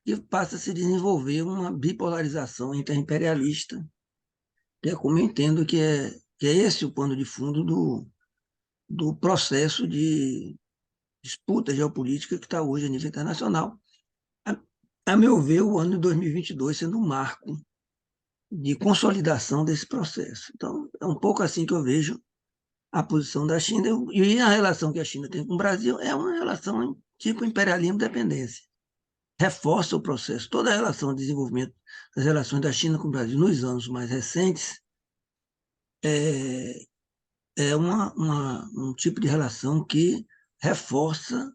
[SPEAKER 10] e passa a se desenvolver uma bipolarização interimperialista, que é como eu entendo que é esse o pano de fundo do processo de disputa geopolítica que está hoje a nível internacional. A meu ver, o ano de 2022 sendo um marco de consolidação desse processo. Então, é um pouco assim que eu vejo a posição da China, e a relação que a China tem com o Brasil é uma relação tipo imperialismo-dependência. Reforça o processo. Toda a relação de desenvolvimento das relações da China com o Brasil nos anos mais recentes é um tipo de relação que reforça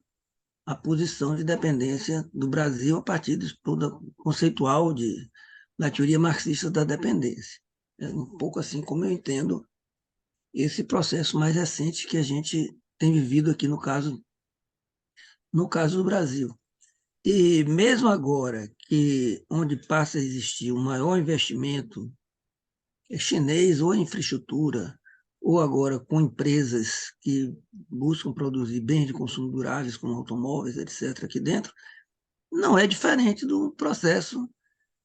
[SPEAKER 10] a posição de dependência do Brasil a partir do estudo conceitual da teoria marxista da dependência. É um pouco assim como eu entendo esse processo mais recente que a gente tem vivido aqui no caso do Brasil. E mesmo agora, onde passa a existir um maior investimento chinês ou em infraestrutura ou agora com empresas que buscam produzir bens de consumo duráveis, como automóveis, etc., aqui dentro, não é diferente do processo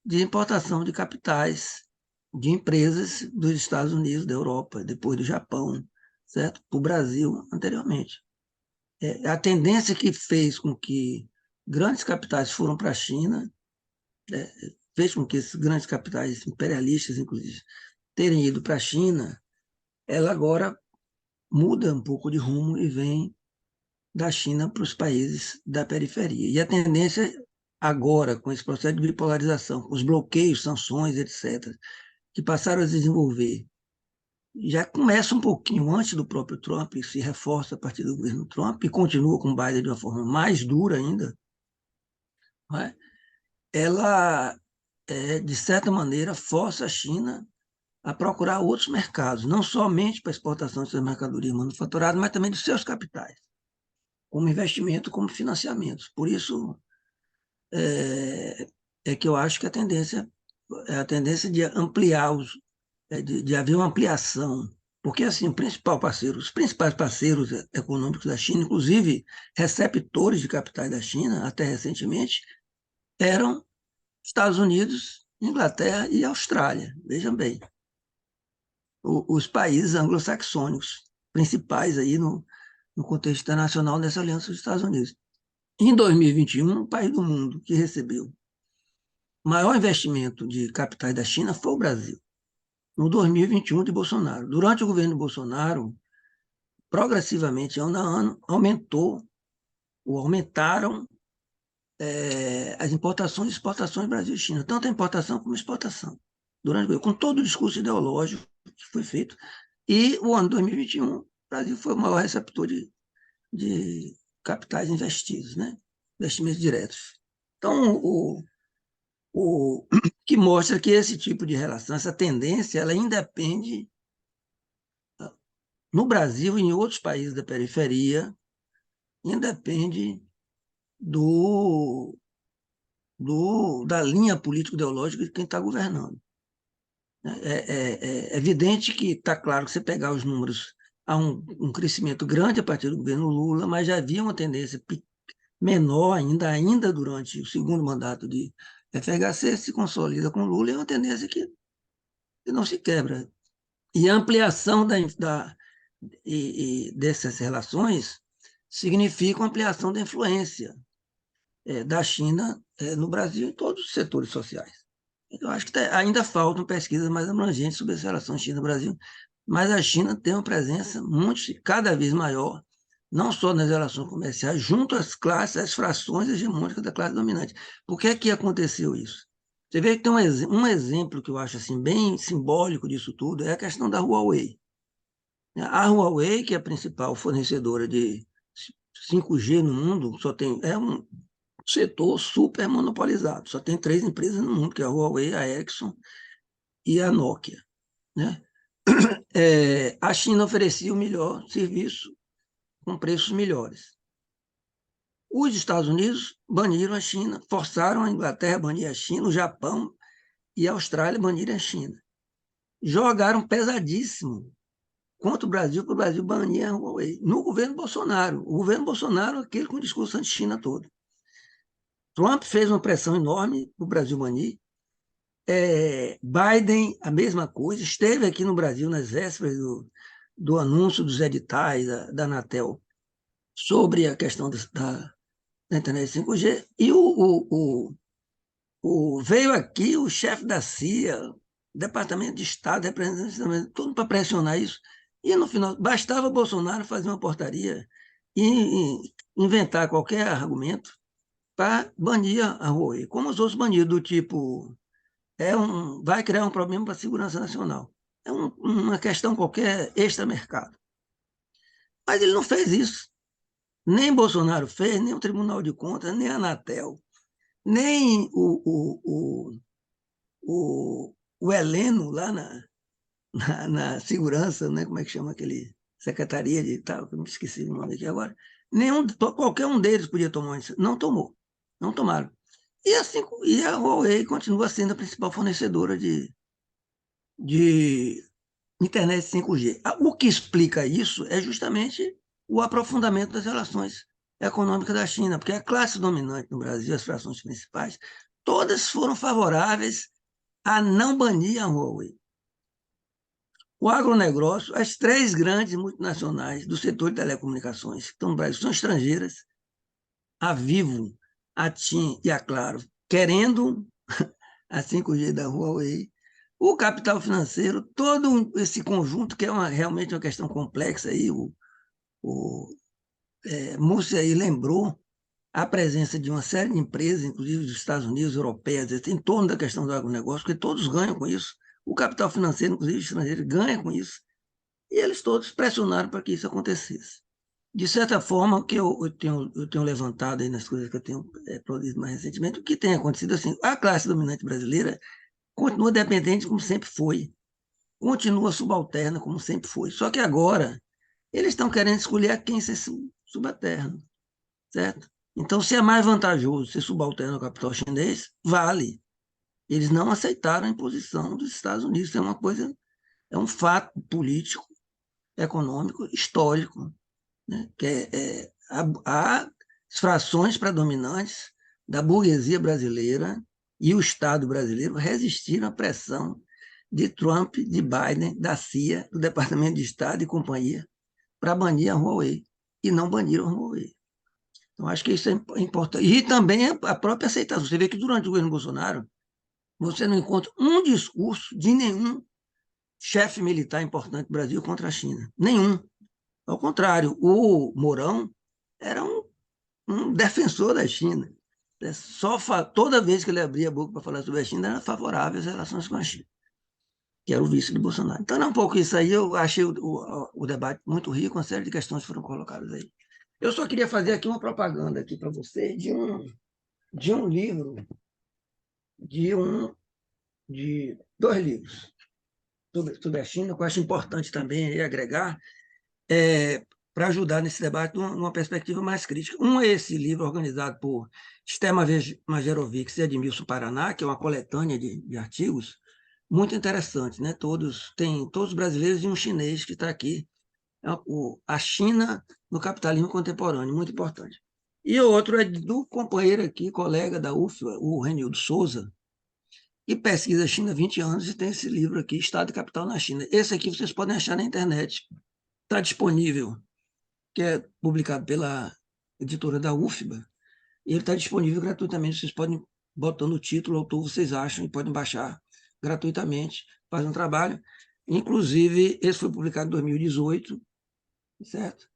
[SPEAKER 10] de importação de capitais de empresas dos Estados Unidos, da Europa, depois do Japão, certo? Para o Brasil anteriormente. A tendência que fez com que grandes capitais foram para a China, fez com que esses grandes capitais imperialistas, inclusive, terem ido para a China, ela agora muda um pouco de rumo e vem da China para os países da periferia. E a tendência agora, com esse processo de bipolarização, com os bloqueios, sanções, etc., que passaram a se desenvolver, já começa um pouquinho antes do próprio Trump, e se reforça a partir do governo Trump, e continua com o Biden de uma forma mais dura ainda, não é? Ela, de certa maneira, força a China a procurar outros mercados, não somente para a exportação de suas mercadorias manufaturadas, mas também de seus capitais, como investimento, como financiamento. Por isso que eu acho que a tendência é a tendência de ampliar de haver uma ampliação, porque assim, os principais parceiros econômicos da China, inclusive receptores de capitais da China, até recentemente, eram Estados Unidos, Inglaterra e Austrália. Vejam bem, os países anglo-saxônicos principais aí no contexto internacional dessa aliança dos Estados Unidos. Em 2021, o país do mundo que recebeu o maior investimento de capitais da China foi o Brasil, no 2021 de Bolsonaro. Durante o governo de Bolsonaro, progressivamente, ano a ano, aumentaram as importações e exportações Brasil e China, tanto a importação como a exportação, com todo o discurso ideológico que foi feito. E o ano 2021, o Brasil foi o maior receptor de capitais investidos, né? Investimentos diretos. Então, o que mostra que esse tipo de relação, essa tendência, ela independe, no Brasil e em outros países da periferia, independe da linha político-ideológica de quem está governando. É evidente que está claro que você pegar os números, há um crescimento grande a partir do governo Lula, mas já havia uma tendência menor ainda durante o segundo mandato de FHC, se consolida com Lula, e é uma tendência que não se quebra. E a ampliação dessas relações significa uma ampliação da influência da China no Brasil em todos os setores sociais. Eu acho que ainda faltam pesquisas mais abrangentes sobre essa relação China-Brasil, mas a China tem uma presença cada vez maior, não só nas relações comerciais, junto às classes, às frações hegemônicas da classe dominante. Por que que aconteceu isso? Você vê que tem um exemplo que eu acho assim, bem simbólico disso tudo, é a questão da Huawei. A Huawei, que é a principal fornecedora de 5G no mundo, é um setor super monopolizado. Só tem 3 empresas no mundo, que é a Huawei, a Ericsson e a Nokia, né? A China oferecia o melhor serviço com preços melhores. Os Estados Unidos baniram a China, forçaram a Inglaterra a banir a China, o Japão e a Austrália a banirem a China. Jogaram pesadíssimo contra o Brasil, para o Brasil banir a Huawei, no governo Bolsonaro. O governo Bolsonaro, aquele com o discurso anti-China todo. Trump fez uma pressão enorme para o Brasil banir. Biden, a mesma coisa, esteve aqui no Brasil nas vésperas do anúncio dos editais da Anatel sobre a questão da internet 5G, e veio aqui o chefe da CIA, Departamento de Estado, representante, tudo para pressionar isso, e no final, bastava Bolsonaro fazer uma portaria e inventar qualquer argumento para banir a Huawei, como os outros banidos, do tipo, vai criar um problema para a segurança nacional. É uma questão qualquer extramercado. Mas ele não fez isso. Nem Bolsonaro fez, nem o Tribunal de Contas, nem a Anatel, nem o Heleno lá na segurança, né? Como é que chama aquele secretaria de tal, que eu me esqueci o nome aqui agora. Qualquer um deles podia tomar isso. Não tomou. Não tomaram. E a Huawei continua sendo a principal fornecedora de internet 5G. O que explica isso é justamente o aprofundamento das relações econômicas da China, porque a classe dominante no Brasil, as frações principais, todas foram favoráveis a não banir a Huawei. O agronegócio, as 3 grandes multinacionais do setor de telecomunicações que estão no Brasil são estrangeiras, a Vivo, a TIM e a Claro, querendo a 5G da Huawei. O capital financeiro, todo esse conjunto, que é realmente uma questão complexa, aí, Múrcia aí lembrou a presença de uma série de empresas, inclusive dos Estados Unidos, europeias, em torno da questão do agronegócio, porque todos ganham com isso. O capital financeiro, inclusive estrangeiro, ganha com isso. E eles todos pressionaram para que isso acontecesse. De certa forma, o que eu tenho levantado aí nas coisas que eu tenho produzido mais recentemente, o que tem acontecido assim, a classe dominante brasileira continua dependente como sempre foi, continua subalterna como sempre foi, só que agora eles estão querendo escolher a quem ser subalterno, certo? Então, se é mais vantajoso ser subalterno ao capital chinês, vale. Eles não aceitaram a imposição dos Estados Unidos, é uma coisa, é um fato político, econômico, histórico, né? Que há frações predominantes da burguesia brasileira e o Estado brasileiro resistiram à pressão de Trump, de Biden, da CIA, do Departamento de Estado e companhia, para banir a Huawei, e não baniram a Huawei. Então, acho que isso é importante. E também a própria aceitação. Você vê que durante o governo Bolsonaro, você não encontra um discurso de nenhum chefe militar importante do Brasil contra a China. Nenhum. Ao contrário, o Mourão era um defensor da China. Toda vez que ele abria a boca para falar sobre a China, era favorável às relações com a China, que era o vice de Bolsonaro. Então, é um pouco isso aí. Eu achei o debate muito rico, uma série de questões foram colocadas aí. Eu só queria fazer aqui uma propaganda aqui para você de um livro, de 2 livros sobre a China, que eu acho importante também agregar, para ajudar nesse debate numa perspectiva mais crítica. Um é esse livro organizado por Stema Majerovics e Edmilson Paraná, que é uma coletânea de artigos muito interessante, né? Todos brasileiros e um chinês que está aqui, a China no capitalismo contemporâneo, muito importante. E o outro é do companheiro aqui, colega da UFBA, o Renildo Souza, que pesquisa a China há 20 anos e tem esse livro aqui, Estado e Capital na China. Esse aqui vocês podem achar na internet. Está disponível, que é publicado pela editora da UFBA, e ele está disponível gratuitamente. Vocês podem, botando o título, o autor, vocês acham, e podem baixar gratuitamente, fazer um trabalho. Inclusive, esse foi publicado em 2018, certo?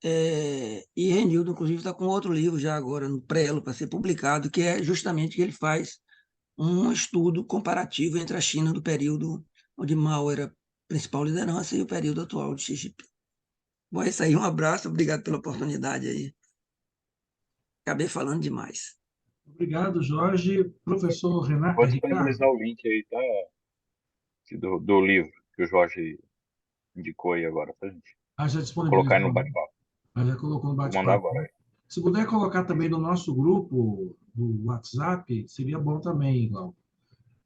[SPEAKER 10] E Renildo, inclusive, está com outro livro já agora, no prelo, para ser publicado, que é justamente que ele faz um estudo comparativo entre a China do período onde Mao era principal liderança e o período atual de Xi Jinping. Bom, é isso aí. Um abraço, obrigado pela oportunidade aí. Acabei falando demais.
[SPEAKER 1] Obrigado, Jorge. Professor Renato.
[SPEAKER 3] Vou disponibilizar o link aí, tá? Do livro que o Jorge indicou aí agora para a gente.
[SPEAKER 1] Já
[SPEAKER 3] Vou
[SPEAKER 1] disponibilizou.
[SPEAKER 3] colocar aí no bate-papo.
[SPEAKER 1] Já colocou no
[SPEAKER 3] Vou
[SPEAKER 1] bate-papo.
[SPEAKER 3] mandar agora aí.
[SPEAKER 1] Se puder colocar também no nosso grupo do WhatsApp, seria bom também, Glauco.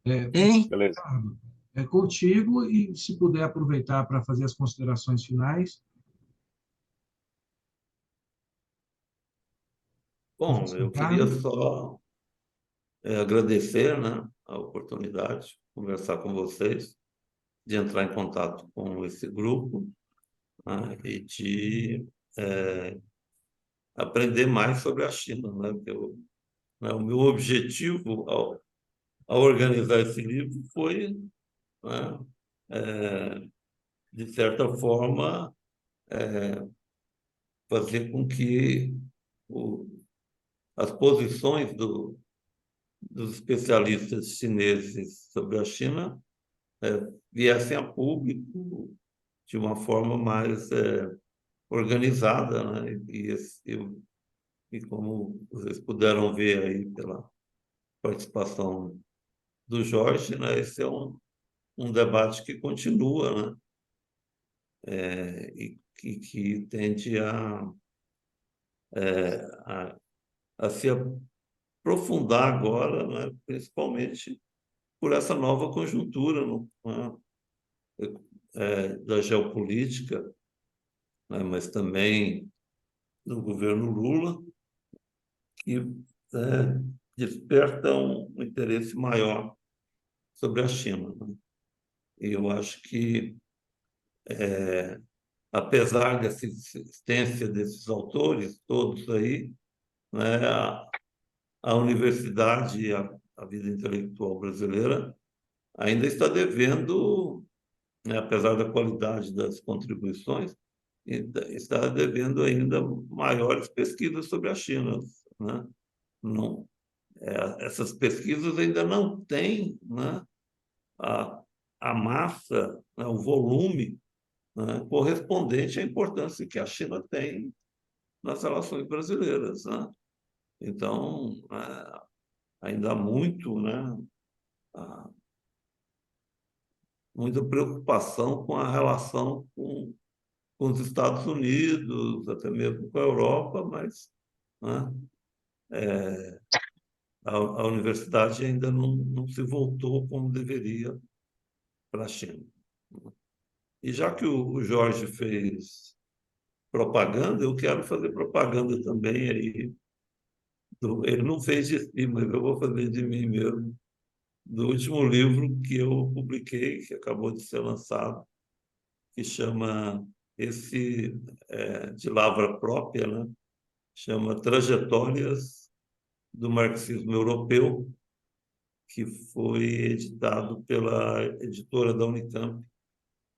[SPEAKER 3] Beleza.
[SPEAKER 1] É contigo, e se puder aproveitar para fazer as considerações finais.
[SPEAKER 2] Bom, eu queria só agradecer, né, a oportunidade de conversar com vocês, de entrar em contato com esse grupo, né, e de aprender mais sobre a China, né? O meu objetivo ao organizar esse livro foi, né, de certa forma, fazer com que as posições dos especialistas chineses sobre a China viessem a público de uma forma mais organizada, né? E como vocês puderam ver aí pela participação do Jorge, né? Esse é um debate que continua, né? E que tende a se aprofundar agora, né? Principalmente por essa nova conjuntura, né? da geopolítica, né, mas também do governo Lula, que desperta um interesse maior sobre a China, né? E eu acho que, apesar dessa existência desses autores todos aí, né, a universidade e a vida intelectual brasileira ainda está devendo, né, apesar da qualidade das contribuições, está devendo ainda maiores pesquisas sobre a China, né? Não, essas pesquisas ainda não têm, né, a, a massa, né, o volume, né, correspondente à importância que a China tem nas relações brasileiras, né? Então, ainda há muito, né, muita preocupação com a relação com os Estados Unidos, até mesmo com a Europa, mas, né, a universidade ainda não se voltou como deveria para a China. E já que o Jorge fez propaganda, eu quero fazer propaganda também aí. Ele não fez de si, mas eu vou fazer de mim mesmo, do último livro que eu publiquei, que acabou de ser lançado, que chama de lavra própria, né? Chama Trajetórias do Marxismo Europeu, que foi editado pela editora da Unicamp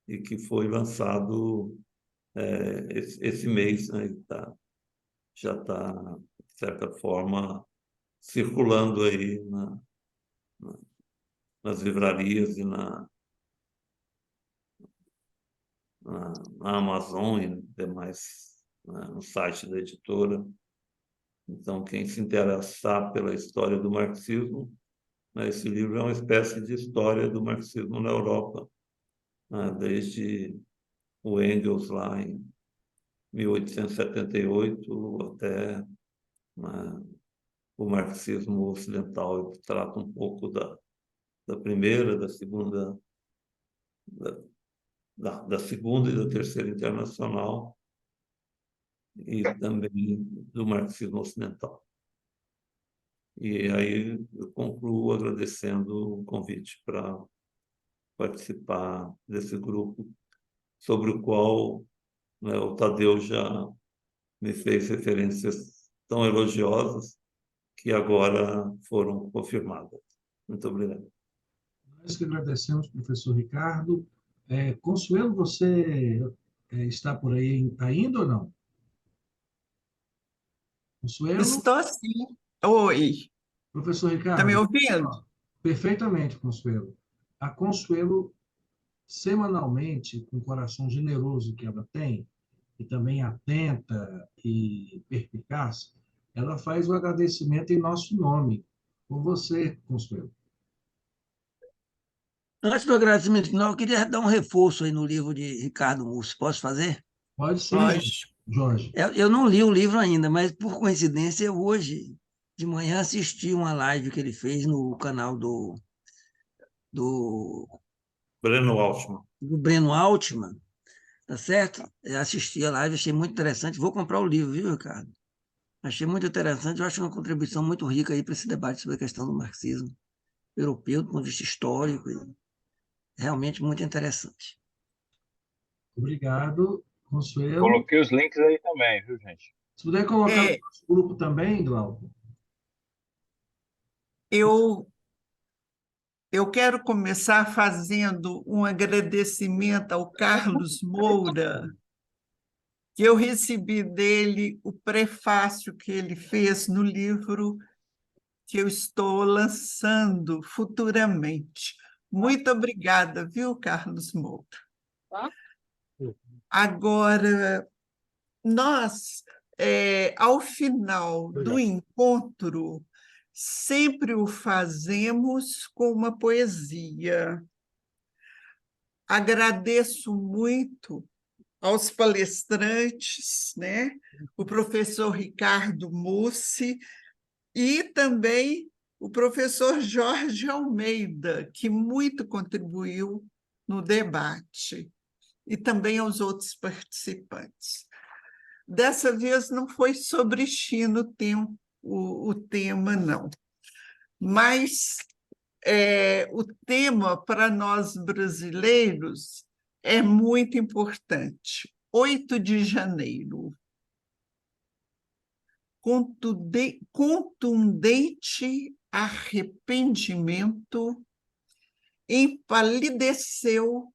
[SPEAKER 2] e que foi lançado esse mês, né? Já está, de certa forma, circulando aí nas livrarias e na Amazon e demais, né, no site da editora. Então, quem se interessar pela história do marxismo, né, esse livro é uma espécie de história do marxismo na Europa, né, desde o Engels lá em 1878 até, né, o marxismo ocidental. Ele trata um pouco da primeira, da segunda, da segunda e da terceira internacional, e também do marxismo ocidental. E aí eu concluo agradecendo o convite para participar desse grupo, sobre o qual, né, o Tadeu já me fez referências tão elogiosas que agora foram confirmadas. Muito obrigado.
[SPEAKER 1] Nós que agradecemos, professor Ricardo. Consuelo, você está por aí ainda ou não? Consuelo?
[SPEAKER 11] Estou sim. Oi,
[SPEAKER 1] Professor
[SPEAKER 11] está me
[SPEAKER 1] Ricardo,
[SPEAKER 11] ouvindo?
[SPEAKER 1] perfeitamente, Consuelo. A Consuelo, semanalmente, com o coração generoso que ela tem, e também atenta e perspicaz, ela faz o agradecimento em nosso nome. Com você, Consuelo.
[SPEAKER 10] Antes do agradecimento final, eu queria dar um reforço aí no livro de Ricardo Mussi. Posso fazer?
[SPEAKER 1] Pode sim,
[SPEAKER 11] Pode.
[SPEAKER 1] Jorge.
[SPEAKER 10] Eu não li o livro ainda, mas por coincidência, eu hoje de manhã assisti uma live que ele fez no canal do
[SPEAKER 2] Breno Altman.
[SPEAKER 10] Breno Altman, tá certo? Eu assisti a live, achei muito interessante. Vou comprar o livro, viu, Ricardo? Achei muito interessante. Eu acho uma contribuição muito rica aí para esse debate sobre a questão do marxismo europeu, do ponto de vista histórico, e realmente muito interessante.
[SPEAKER 1] Obrigado, Consuelo.
[SPEAKER 3] Coloquei os links aí também, viu, gente?
[SPEAKER 1] Se puder colocar no
[SPEAKER 11] É,
[SPEAKER 1] nosso grupo também, Glauco.
[SPEAKER 11] eu quero começar fazendo um agradecimento ao Carlos Moura, que eu recebi dele o prefácio que ele fez no livro que eu estou lançando futuramente. Muito obrigada, viu, Carlos Moura? Agora, nós, ao final do encontro, sempre o fazemos com uma poesia. Agradeço muito aos palestrantes, né? O professor Ricardo Mussi e também o professor Jorge Almeida, que muito contribuiu no debate. e também aos outros participantes. Dessa vez não foi sobre China o tema, não. Mas o tema, para nós brasileiros, é muito importante. 8 de janeiro. Contundente arrependimento empalideceu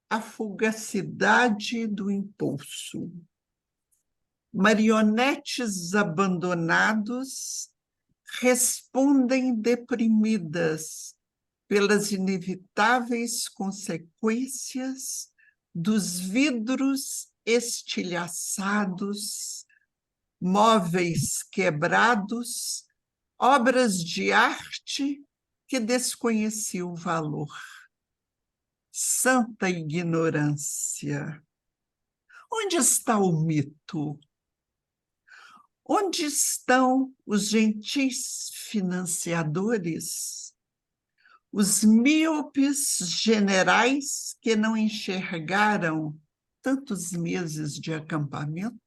[SPEAKER 11] a fugacidade do impulso. Marionetes abandonados respondem deprimidas pelas inevitáveis consequências dos vidros estilhaçados, móveis quebrados, obras de arte que desconhecia o valor. Santa ignorância! Onde está o mito? Onde estão os gentis financiadores? Os míopes generais que não enxergaram tantos meses de acampamento?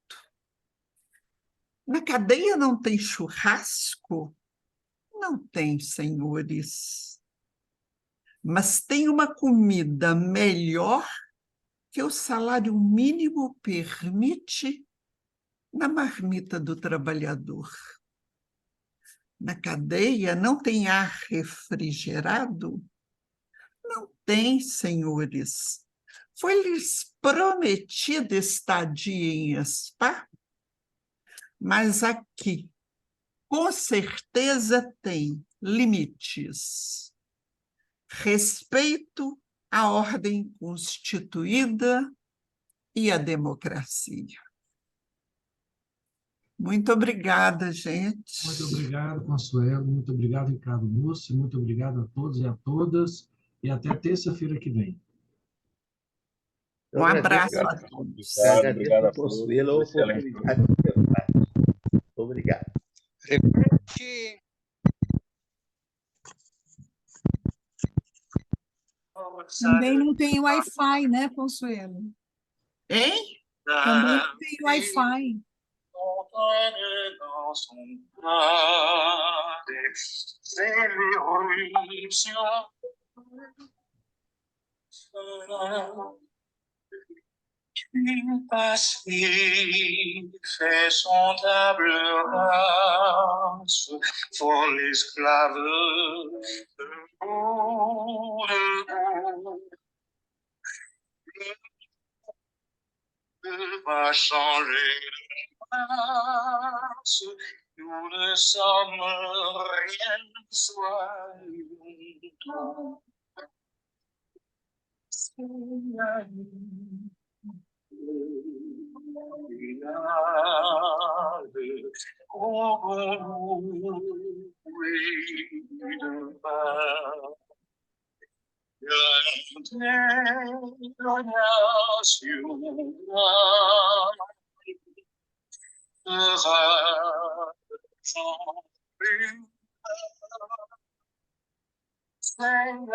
[SPEAKER 11] Na cadeia não tem churrasco? Não tem, senhores. Mas tem uma comida melhor que o salário mínimo permite na marmita do trabalhador. Na cadeia não tem ar refrigerado? Não tem, senhores. Foi-lhes prometida estadia em Spa, mas aqui, com certeza, tem limites. Respeito à ordem constituída e à democracia. Muito obrigada, gente.
[SPEAKER 1] Muito obrigado, Consuelo. Muito obrigado, Ricardo Mussi. Muito obrigado a todos e a todas. E até terça-feira que vem.
[SPEAKER 11] Um abraço a todos.
[SPEAKER 3] Obrigado a todos.
[SPEAKER 12] Consuelo, a
[SPEAKER 3] Excelente.
[SPEAKER 12] oportunidade que você faz. Obrigado.
[SPEAKER 5] Também não tem Wi-Fi, né, Consuelo?
[SPEAKER 11] Hein?
[SPEAKER 5] Também não tem Wi-Fi.
[SPEAKER 13] Dans son palais, c'est l'éruption. Une passée fait son table rase, pour l'esclave debout, debout. Ne va changer de place, nous ne sommes rien, soyons donc. C'est la nuit finale, aurons-nous demain. Sing